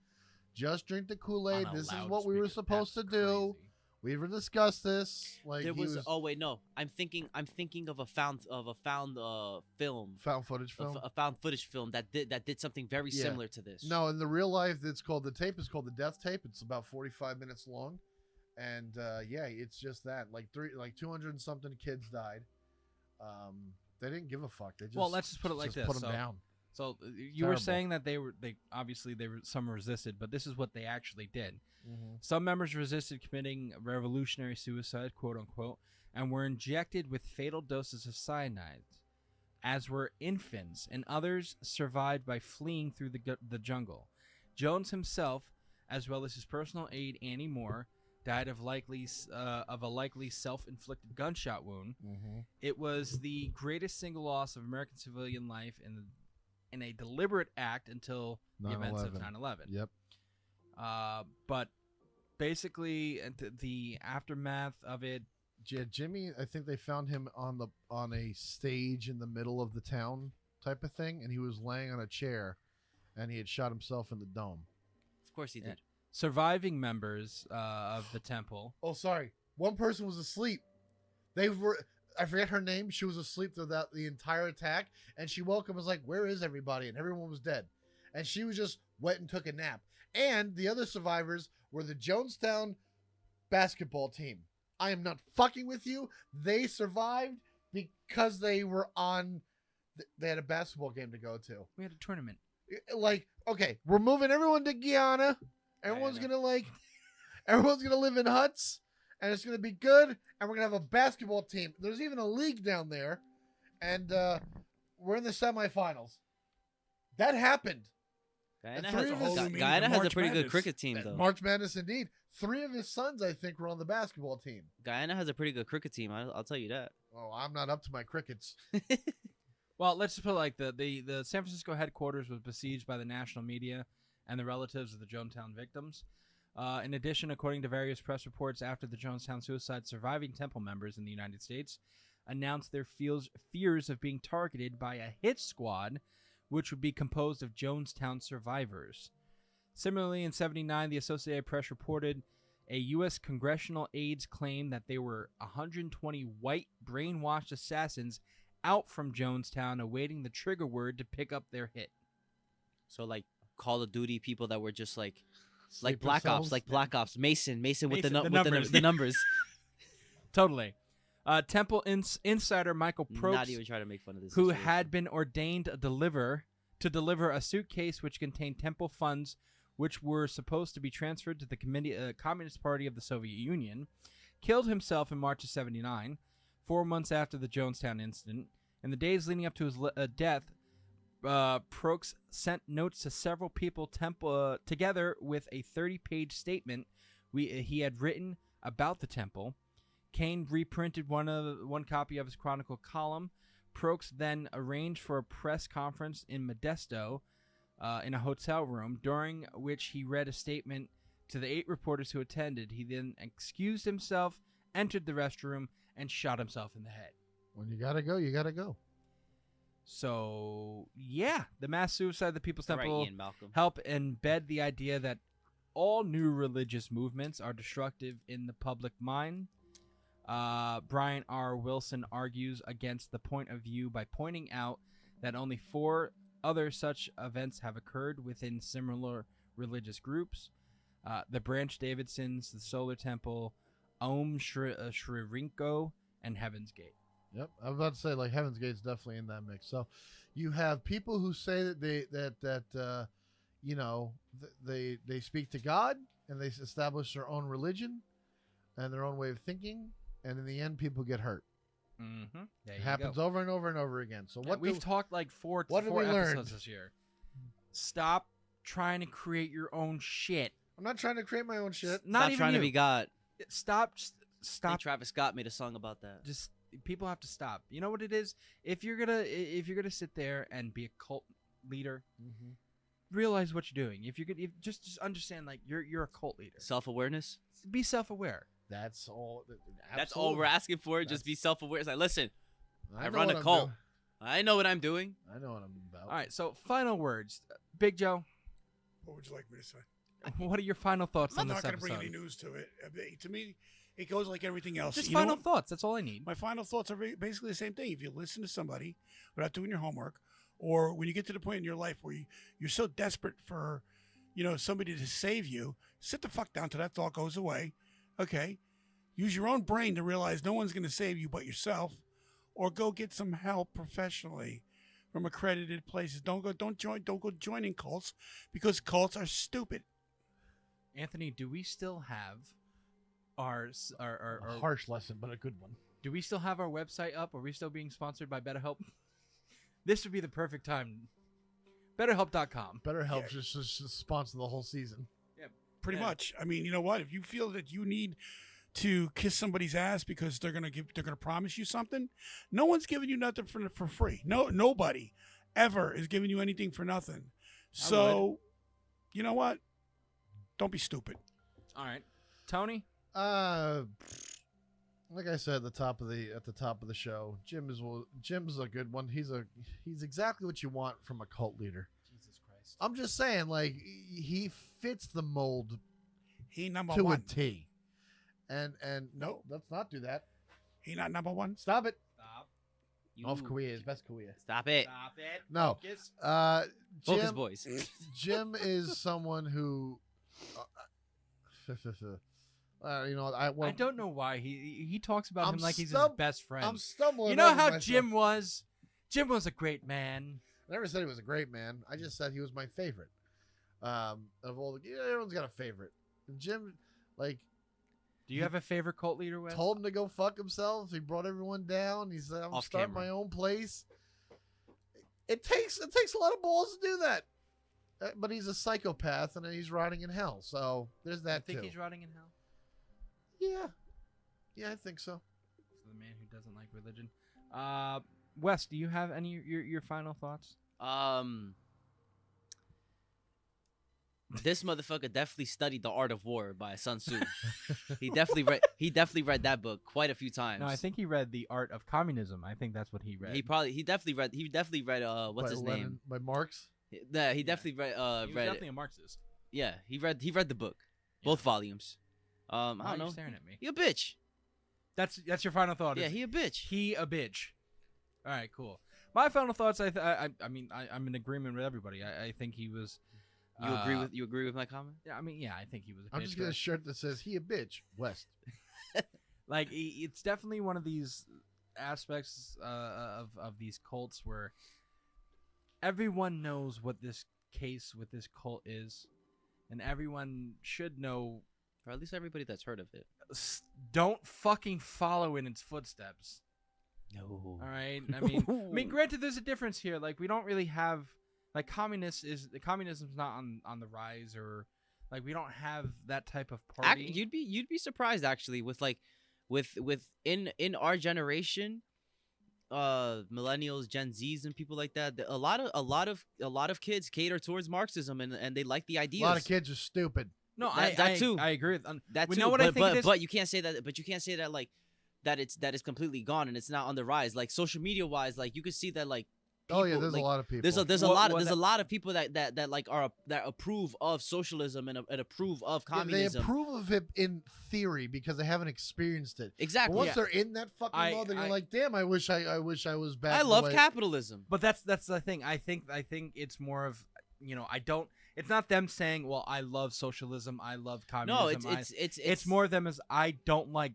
just drink the Kool-Aid. On a This is what we were loudspeaker. supposed to That's do. crazy. We were discussed this. There was, oh wait, no, I'm thinking of a found film, found footage film. a found footage film that did something very Yeah. similar to this. No, in the real life, the tape is called the death tape. It's about 45 minutes long, and yeah, it's just that 200 and something kids died. They didn't give a fuck. They just Let's just put it like this. Put them So- down. So you were Terrible. saying that some resisted, but this is what they actually did. Mm-hmm. Some members resisted committing revolutionary suicide, quote unquote, and were injected with fatal doses of cyanide, as were infants, and others survived by fleeing through the jungle. Jones himself, as well as his personal aide Annie Moore, died of a likely self-inflicted gunshot wound. Mm-hmm. It was the greatest single loss of American civilian life in a deliberate act until the events of 9/11. Yep. But basically, the aftermath of it. Yeah, Jimmy, I think they found him on a stage in the middle of the town type of thing, and he was laying on a chair, and he had shot himself in the dome. Of course he Yeah. did. Surviving members of the temple. Oh, sorry. One person was asleep. I forget her name. She was asleep throughout the entire attack, and she woke up and was like, "Where is everybody?" And everyone was dead. And she was just went and took a nap. And the other survivors were the Jonestown basketball team. I am not fucking with you. They survived because they were on. They had a basketball game to go to. We had a tournament. Like, okay, we're moving everyone to Guyana. Everyone's gonna live in huts, and it's gonna be good. And we're gonna have a basketball team. There's even a league down there, and we're in the semifinals. That happened. Guyana three has, of us- Guyana has a March pretty good Madness. cricket team, though. March Madness, indeed. 3 of his sons, I think, were on the basketball team. Guyana has a pretty good cricket team. I'll tell you that. Oh, I'm not up to my crickets. Well, let's just put it like the San Francisco headquarters was besieged by the national media and the relatives of the Jonestown victims. In addition, according to various press reports, after the Jonestown suicide, surviving temple members in the United States announced their fears of being targeted by a hit squad, which would be composed of Jonestown survivors. Similarly, in '79, the Associated Press reported a U.S. congressional aides claimed that there were 120 white brainwashed assassins out from Jonestown awaiting the trigger word to pick up their hit. So like Call of Duty people that were just like Sleeper Black cells. Ops, like Black Ops, Mason with the numbers. the numbers. Totally. Temple insider Michael Not Probst, even try to make fun of this. who situation. had been ordained to deliver a suitcase which contained temple funds which were supposed to be transferred to the Communist Party of the Soviet Union, killed himself in March of '79, 4 months after the Jonestown incident. In the days leading up to his death, Probst sent notes to several people together with a 30-page statement he had written about the temple. Kane reprinted one copy of his Chronicle column. Probst then arranged for a press conference in Modesto in a hotel room, during which he read a statement to the 8 reporters who attended. He then excused himself, entered the restroom, and shot himself in the head. When you gotta go, you gotta go. So, yeah, the mass suicide of the People's All right, Temple Ian Malcolm. help embed the idea that all new religious movements are destructive in the public mind. Brian R. Wilson argues against the point of view by pointing out that only 4 other such events have occurred within similar religious groups. The Branch Davidsons, the Solar Temple, Sri Rinko, and Heaven's Gate. Yep, I was about to say, like, Heaven's Gate's definitely in that mix. So, you have people who say that they speak to God and they establish their own religion and their own way of thinking, and in the end, people get hurt. Mm-hmm. It happens over and over and over again. So, We've talked like four what did we episodes learn? this year. Stop trying to create your own shit. I'm not trying to create my own shit. Not Stop even trying you. to be God. Stop. I think Stop. Travis Scott made a song about that. Just people have to stop. You know what it is? If you're gonna sit there and be a cult leader, realize what you're doing. If just understand, like you're a cult leader. Self-awareness. Be self-aware. That's all. That's all we're asking for. Just be self-aware. It's like, listen, I know run what a I'm cult. doing. I know what I'm doing. I know what I'm about. All right. So final words, Big Joe. What would you like me to say? What are your final thoughts I'm on not this going to episode? bring any news to it. To me, it goes like everything else. Just You know final what? thoughts. That's all I need. My final thoughts are basically the same thing. If you listen to somebody without doing your homework, or when you get to the point in your life where you're so desperate for, somebody to save you, sit the fuck down till that thought goes away. Okay. Use your own brain to realize no one's going to save you but yourself, or go get some help professionally from accredited places. Don't go joining cults, because cults are stupid. Anthony, do we still have our A harsh lesson, but a good one. do we still have our website up? Are we still being sponsored by BetterHelp? This would be the perfect time. BetterHelp.com. BetterHelp just sponsor the whole season. Pretty much. I mean, you know what? If you feel that you need to kiss somebody's ass because they're gonna promise you something, no one's giving you nothing for free. Nobody ever is giving you anything for nothing. So, you know what? Don't be stupid. All right, Tony. Like I said at the top of the show, Jim's a good one. He's exactly what you want from a cult leader. Jesus Christ. West. I'm just saying, like, he fits the mold He number to a one. T. And no, let's not do that. He not number one. Stop it. Stop. North Korea is best Korea. Stop it. Stop it. No. Focus. Focus, Jim, boys. Jim is someone who, I don't know why he talks about I'm him like he's his stum- best friend. I'm stumbling. You know over how myself. Jim was? Jim was a great man. I never said he was a great man. I just said he was my favorite. Of all the, everyone's got a favorite. And Jim, like, Do you have a favorite cult leader, Wes? told him to go fuck himself. He brought everyone down. He said, "I'm Off starting camera. my own place." It takes a lot of balls to do that. But he's a psychopath, and he's rotting in hell. So there's that I think too. he's rotting in hell. Yeah, I think so. The man who doesn't like religion. Wes, do you have any your final thoughts? This motherfucker definitely studied The Art of War by Sun Tzu. He definitely read that book quite a few times. No, I think he read The Art of Communism. I think that's what he read. he definitely read what's By his Lenin- name? By Marx. Yeah, he definitely read he was read definitely it. a Marxist. Yeah, he read the book, both volumes. I Why are don't you know. staring at me? You a bitch. That's your final thought. Yeah, is he a bitch. he a bitch. All right, cool. My final thoughts. I'm in agreement with everybody. I think he was. You agree with my comment? Yeah, I think he was a bitch. I'm just getting a shirt that says "He a bitch." West. Like it's definitely one of these aspects of these cults where everyone knows what this case with this cult is, and everyone should know. Or at least everybody that's heard of it. Don't fucking follow in its footsteps. No. All right. I mean, granted, there's a difference here. Like, we don't really have like communism's not on the rise, or like we don't have that type of party. You'd be surprised actually with in our generation, millennials, Gen Zs, and people like that. A lot of kids cater towards Marxism and they like the ideas. A lot of kids are stupid. No, That too. I agree with That we too. know what I think it is. But you can't say that. But you can't say that like that it's completely gone and it's not on the rise. Like social media wise, like you could see that like. Oh yeah, people, there's like, a lot of people. There's a lot of people that like that approve of socialism and approve of Yeah, communism. they approve of it in theory because they haven't experienced it. Exactly. But once Yeah. they're in that fucking mode, then you're like, damn, I wish I was back. I the love way- capitalism. But that's the thing. I think it's more of I don't. It's not them saying, "Well, I love socialism. I love communism." No, it's more them as I don't like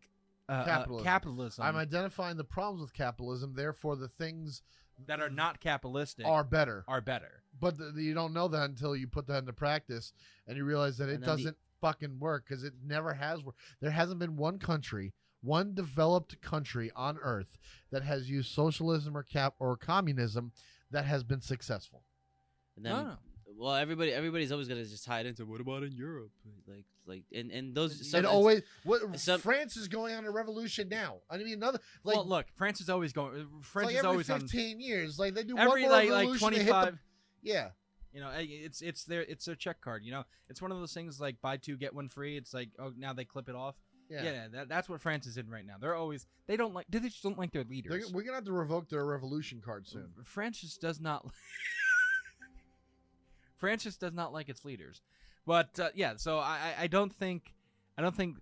capitalism. I'm identifying the problems with capitalism. Therefore, the things that are not capitalistic are better. are better. But you don't know that until you put that into practice and you realize that it And then doesn't fucking work because it never has worked. There hasn't been one developed country on earth that has used socialism or communism that has been successful. And then, No. well, everybody's always gonna just tie it into what about in Europe, and those. And always, some- France is going on a revolution now. I mean, another like Well, look, France is always going. it's France like is every always 15 years. Like they do on every one more like revolution, they hit the- 25. Yeah, It's their check card. It's one of those things like buy two get one free. It's like, oh, now they clip it off. yeah. That's what France is in right now. They just don't like their leaders. We're gonna have to revoke their revolution card soon. France just does not. France just does not like its leaders, but yeah. So I don't think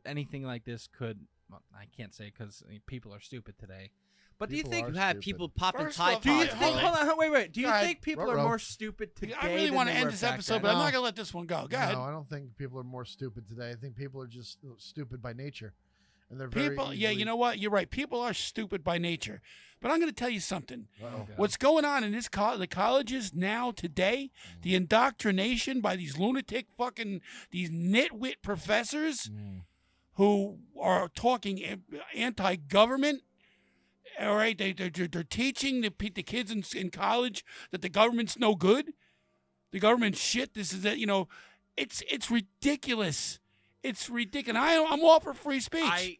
anything like this could. Well, I can't say because people are stupid today. But do you People think are You have stupid. people popping First Tide off, Do you Pods. think? Hold on, wait. Do you Go ahead. think people are Ruh-roh. more stupid today? I really than want to they end were this back episode, then? but I'm No. not gonna let this one go. Go ahead. No, I don't think people are more stupid today. I think people are just stupid by nature, and they're very People, yeah, easily- you know what? You're right. People are stupid by nature. But I'm going to tell you something. Uh-oh. What's going on in the colleges now today, the indoctrination by these lunatic these nitwit professors who are talking anti-government. All right, they're teaching the kids in college that the government's no good. The government's shit. This is it. It's ridiculous. It's ridiculous. I'm all for free speech.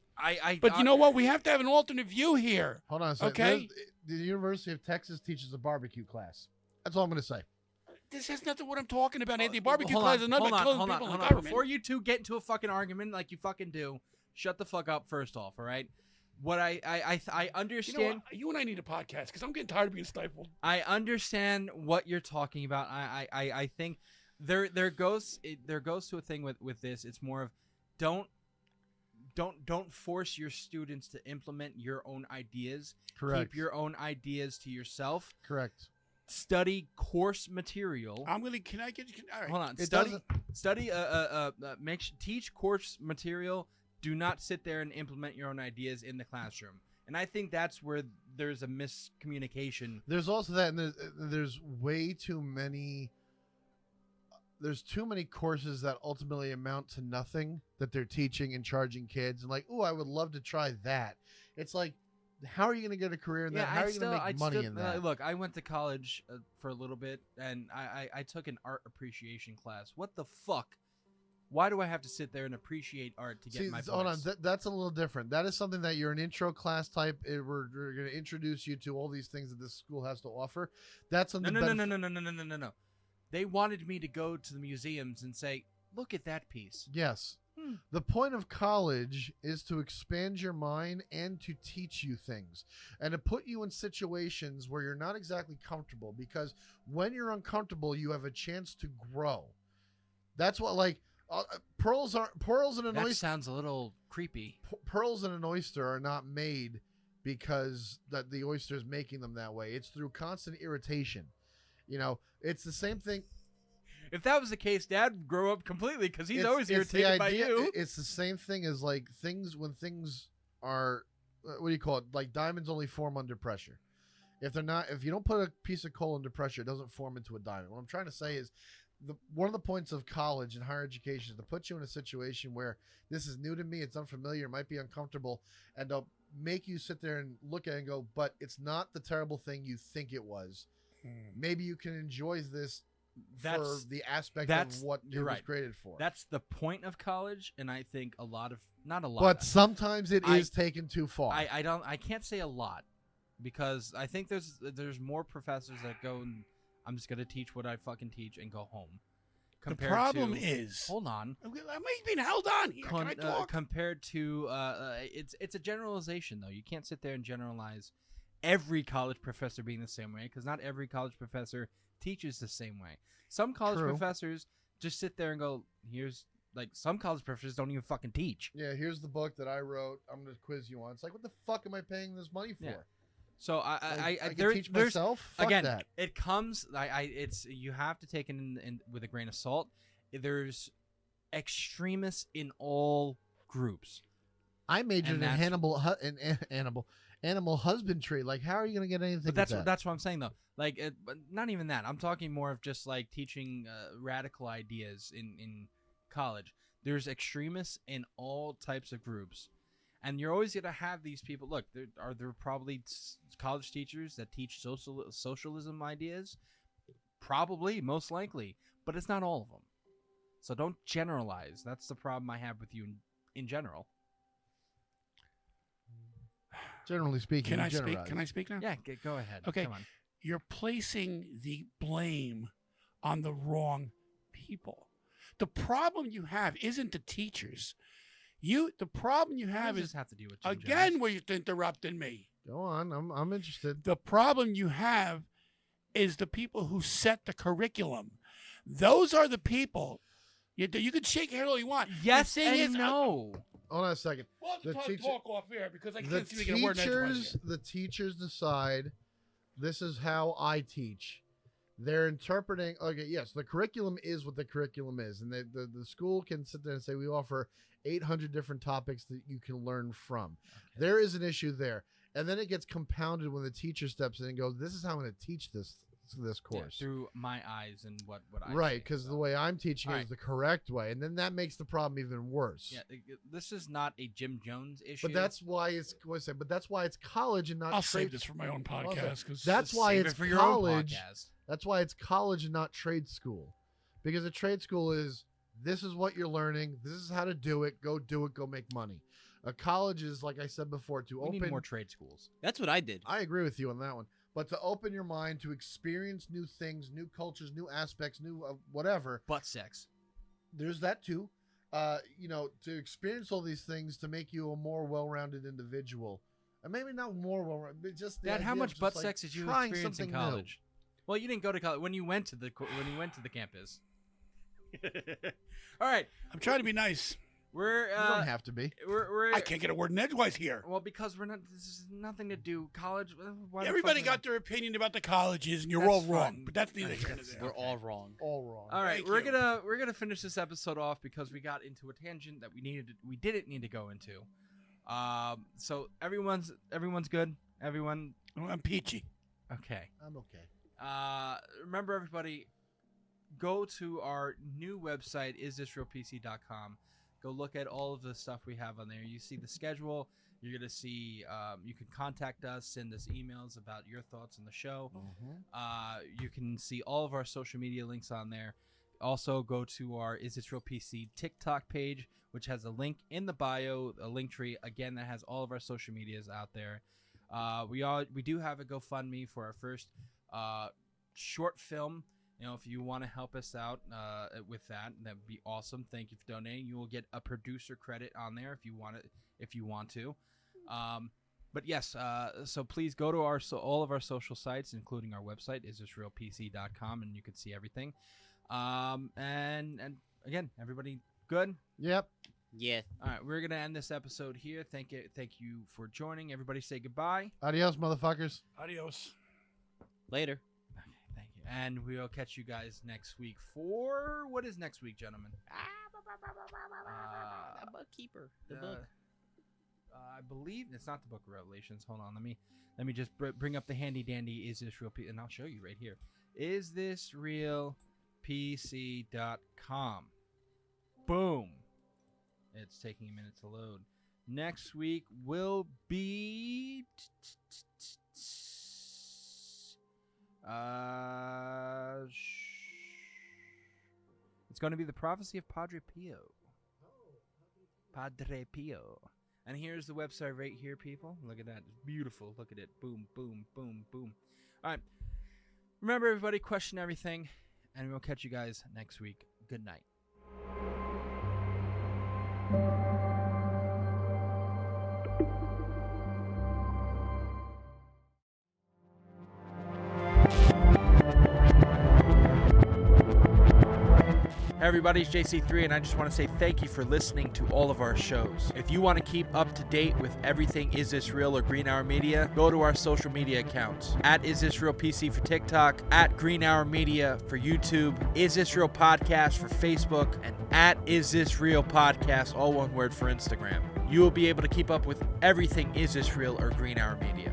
But you know what? We have to have an alternate view here. Hold on a second. Okay. The University of Texas teaches a barbecue class. That's all I'm going to say. This has nothing to what I'm talking about, Anthony. Barbecue Hold class on, is nothing but hold killing on, people in hold the on. government. Before you two get into a fucking argument like you fucking do, shut the fuck up first off, all right? what I understand. You and I need a podcast because I'm getting tired of being stifled. I understand what you're talking about. I think there goes to a thing with this. It's more of don't force your students to implement your own ideas. Correct. Keep your own ideas to yourself. Correct. Study course material. All right. Hold on. It Study. Teach course material. Do not sit there and implement your own ideas in the classroom. And I think that's where there's a miscommunication. There's also that, and there's way too many. There's too many courses that ultimately amount to nothing that they're teaching and charging kids, and like, oh, I would love to try that. It's like, how are you going to get a career in that? How are you going to make money in that? Look, I went to college for a little bit, and I took an art appreciation class. What the fuck? Why do I have to sit there and appreciate art to get my points? Hold on, that's a little different. That is something that you're an intro class type. We're going to introduce you to all these things that this school has to offer. That's something. No. They wanted me to go to the museums and say, "Look at that piece." Yes. The point of college is to expand your mind and to teach you things and to put you in situations where you're not exactly comfortable, because when you're uncomfortable, you have a chance to grow. That's what, like, pearls in an oyster. That sounds a little creepy. Pearls in an oyster are not made because that the oyster is making them that way. It's through constant irritation. You know, it's the same thing. If that was the case, Dad would grow up completely because he's always irritated by you. It's the same thing as like when things are, what do you call it? Like diamonds only form under pressure. If you don't put a piece of coal under pressure, it doesn't form into a diamond. What I'm trying to say is, one of the points of college and higher education is to put you in a situation where this is new to me, it's unfamiliar, it might be uncomfortable, and they'll make you sit there and look at it and go, but it's not the terrible thing you think it was. Maybe you can enjoy this for the aspect of what it was created for. That's the point of college, and I think not a lot. But sometimes it is taken too far. I can't say a lot, because I think there's more professors that go and I'm just gonna teach what I fucking teach and go home. The problem is, hold on, I'm being held on here. Can I talk? Compared to it's a generalization though. You can't sit there and generalize every college professor being the same way, because not every college professor teaches the same way. Some college professors just sit there and go, here's, like, some college professors don't even fucking teach. Yeah, here's the book that I wrote, I'm going to quiz you on. It's like, what the fuck am I paying this money for? Yeah. So I can teach myself? Fuck again, that. It comes, you have to take it in with a grain of salt. There's extremists in all groups. I majored in animal husbandry. Like, how are you going to get anything? But that's what I'm saying though. Like, but not even that. I'm talking more of just like teaching radical ideas in college. There's extremists in all types of groups, and you're always going to have these people. Look, there probably college teachers that teach socialism ideas? Probably, most likely, but it's not all of them. So don't generalize. That's the problem I have with you in general. Generally speaking, can I speak? Can I speak now? Yeah, go ahead. Okay. Come on. You're placing the blame on the wrong people. The problem you have isn't the teachers. The problem you have is, just have to deal with Jim again, Jones. where you're interrupting me. Go on. I'm interested. The problem you have is the people who set the curriculum. Those are the people. You can shake your head all you want. Yes the thing and is, no. Hold on a second. We'll talk off air because I can't seem to get a word edgewise. The teachers decide, this is how I teach. They're interpreting. Okay, yes, the curriculum is what the curriculum is, and the school can sit there and say we offer 800 different topics that you can learn from. Okay. There is an issue there, and then it gets compounded when the teacher steps in and goes, "This is how I'm going to teach this course through my eyes and what I right, because the way I'm teaching is the correct way, and then that makes the problem even worse. Yeah, this is not a Jim Jones issue, but that's why it's college and not. I'll save this for my own podcast because that's why it's college. That's why it's college and not trade school, because a trade school is, this is what you're learning, this is how to do it, go make money. A college is, like I said before, we need more trade schools. That's what I did. I agree with you on that one. But to open your mind, to experience new things, new cultures, new aspects, new whatever. Butt sex. There's that too. To experience all these things to make you a more well-rounded individual. Maybe not more well, but just the Dad, how idea of much just, butt like, sex did you trying experience in something new. college? Well, you didn't go to college when you went to the campus. All right, I'm trying to be nice. we're You don't have to be. we're I can't get a word in edgewise here. well because we're not. This is nothing to do. College. Why the Everybody fuck- got their opinion about the colleges, and you're That's all wrong. fine. But that's neither here nor there. We're all wrong. All wrong. All right, Thank we're you. gonna finish this episode off because we got into a tangent that we didn't need to go into. So everyone's good. Everyone I'm peachy. okay. I'm okay. Remember everybody, go to our new website isthisrealpc.com. Go look at all of the stuff we have on there. You see the schedule. You're gonna see. You can contact us, send us emails about your thoughts on the show. You can see all of our social media links on there. Also, go to our Is This Real PC TikTok page, which has a link in the bio, a link tree again that has all of our social medias out there. We do have a GoFundMe for our first short film. You know, if you want to help us out with that would be awesome. Thank you for donating. You will get a producer credit on there if you want to. But yes, so please go to all of our social sites, including our website, isthisrealpc.com, and you can see everything. And again, everybody good? Yep. Yeah. All right, we're gonna end this episode here. Thank you for joining. Everybody, say goodbye. Adios, motherfuckers. Adios. Later. Thank you, and we'll catch you guys next week for what is next week, gentlemen? The bookkeeper. The Uh, book. I believe it's not the Book of Revelations. Hold on, let me just bring up the handy dandy. Is this real? And I'll show you right here. Is this real? PC.com. Boom. It's taking a minute to load. Next week will be it's going to be the prophecy of Padre Pio. Padre Pio. And here's the website right here, people. Look at that. It's beautiful. Look at it. Boom, boom, boom, boom. All right. Remember, everybody, question everything. And we'll catch you guys next week. Good night. Hey everybody, it's JC3, and I just want to say thank you for listening to all of our shows. If you want to keep up to date with everything Is This Real or Green Hour Media, go to our social media accounts. At Is This Real PC for TikTok, at Green Hour Media for YouTube, Is This Real Podcast for Facebook, and at Is This Real Podcast, all one word, for Instagram. You will be able to keep up with everything Is This Real or Green Hour Media.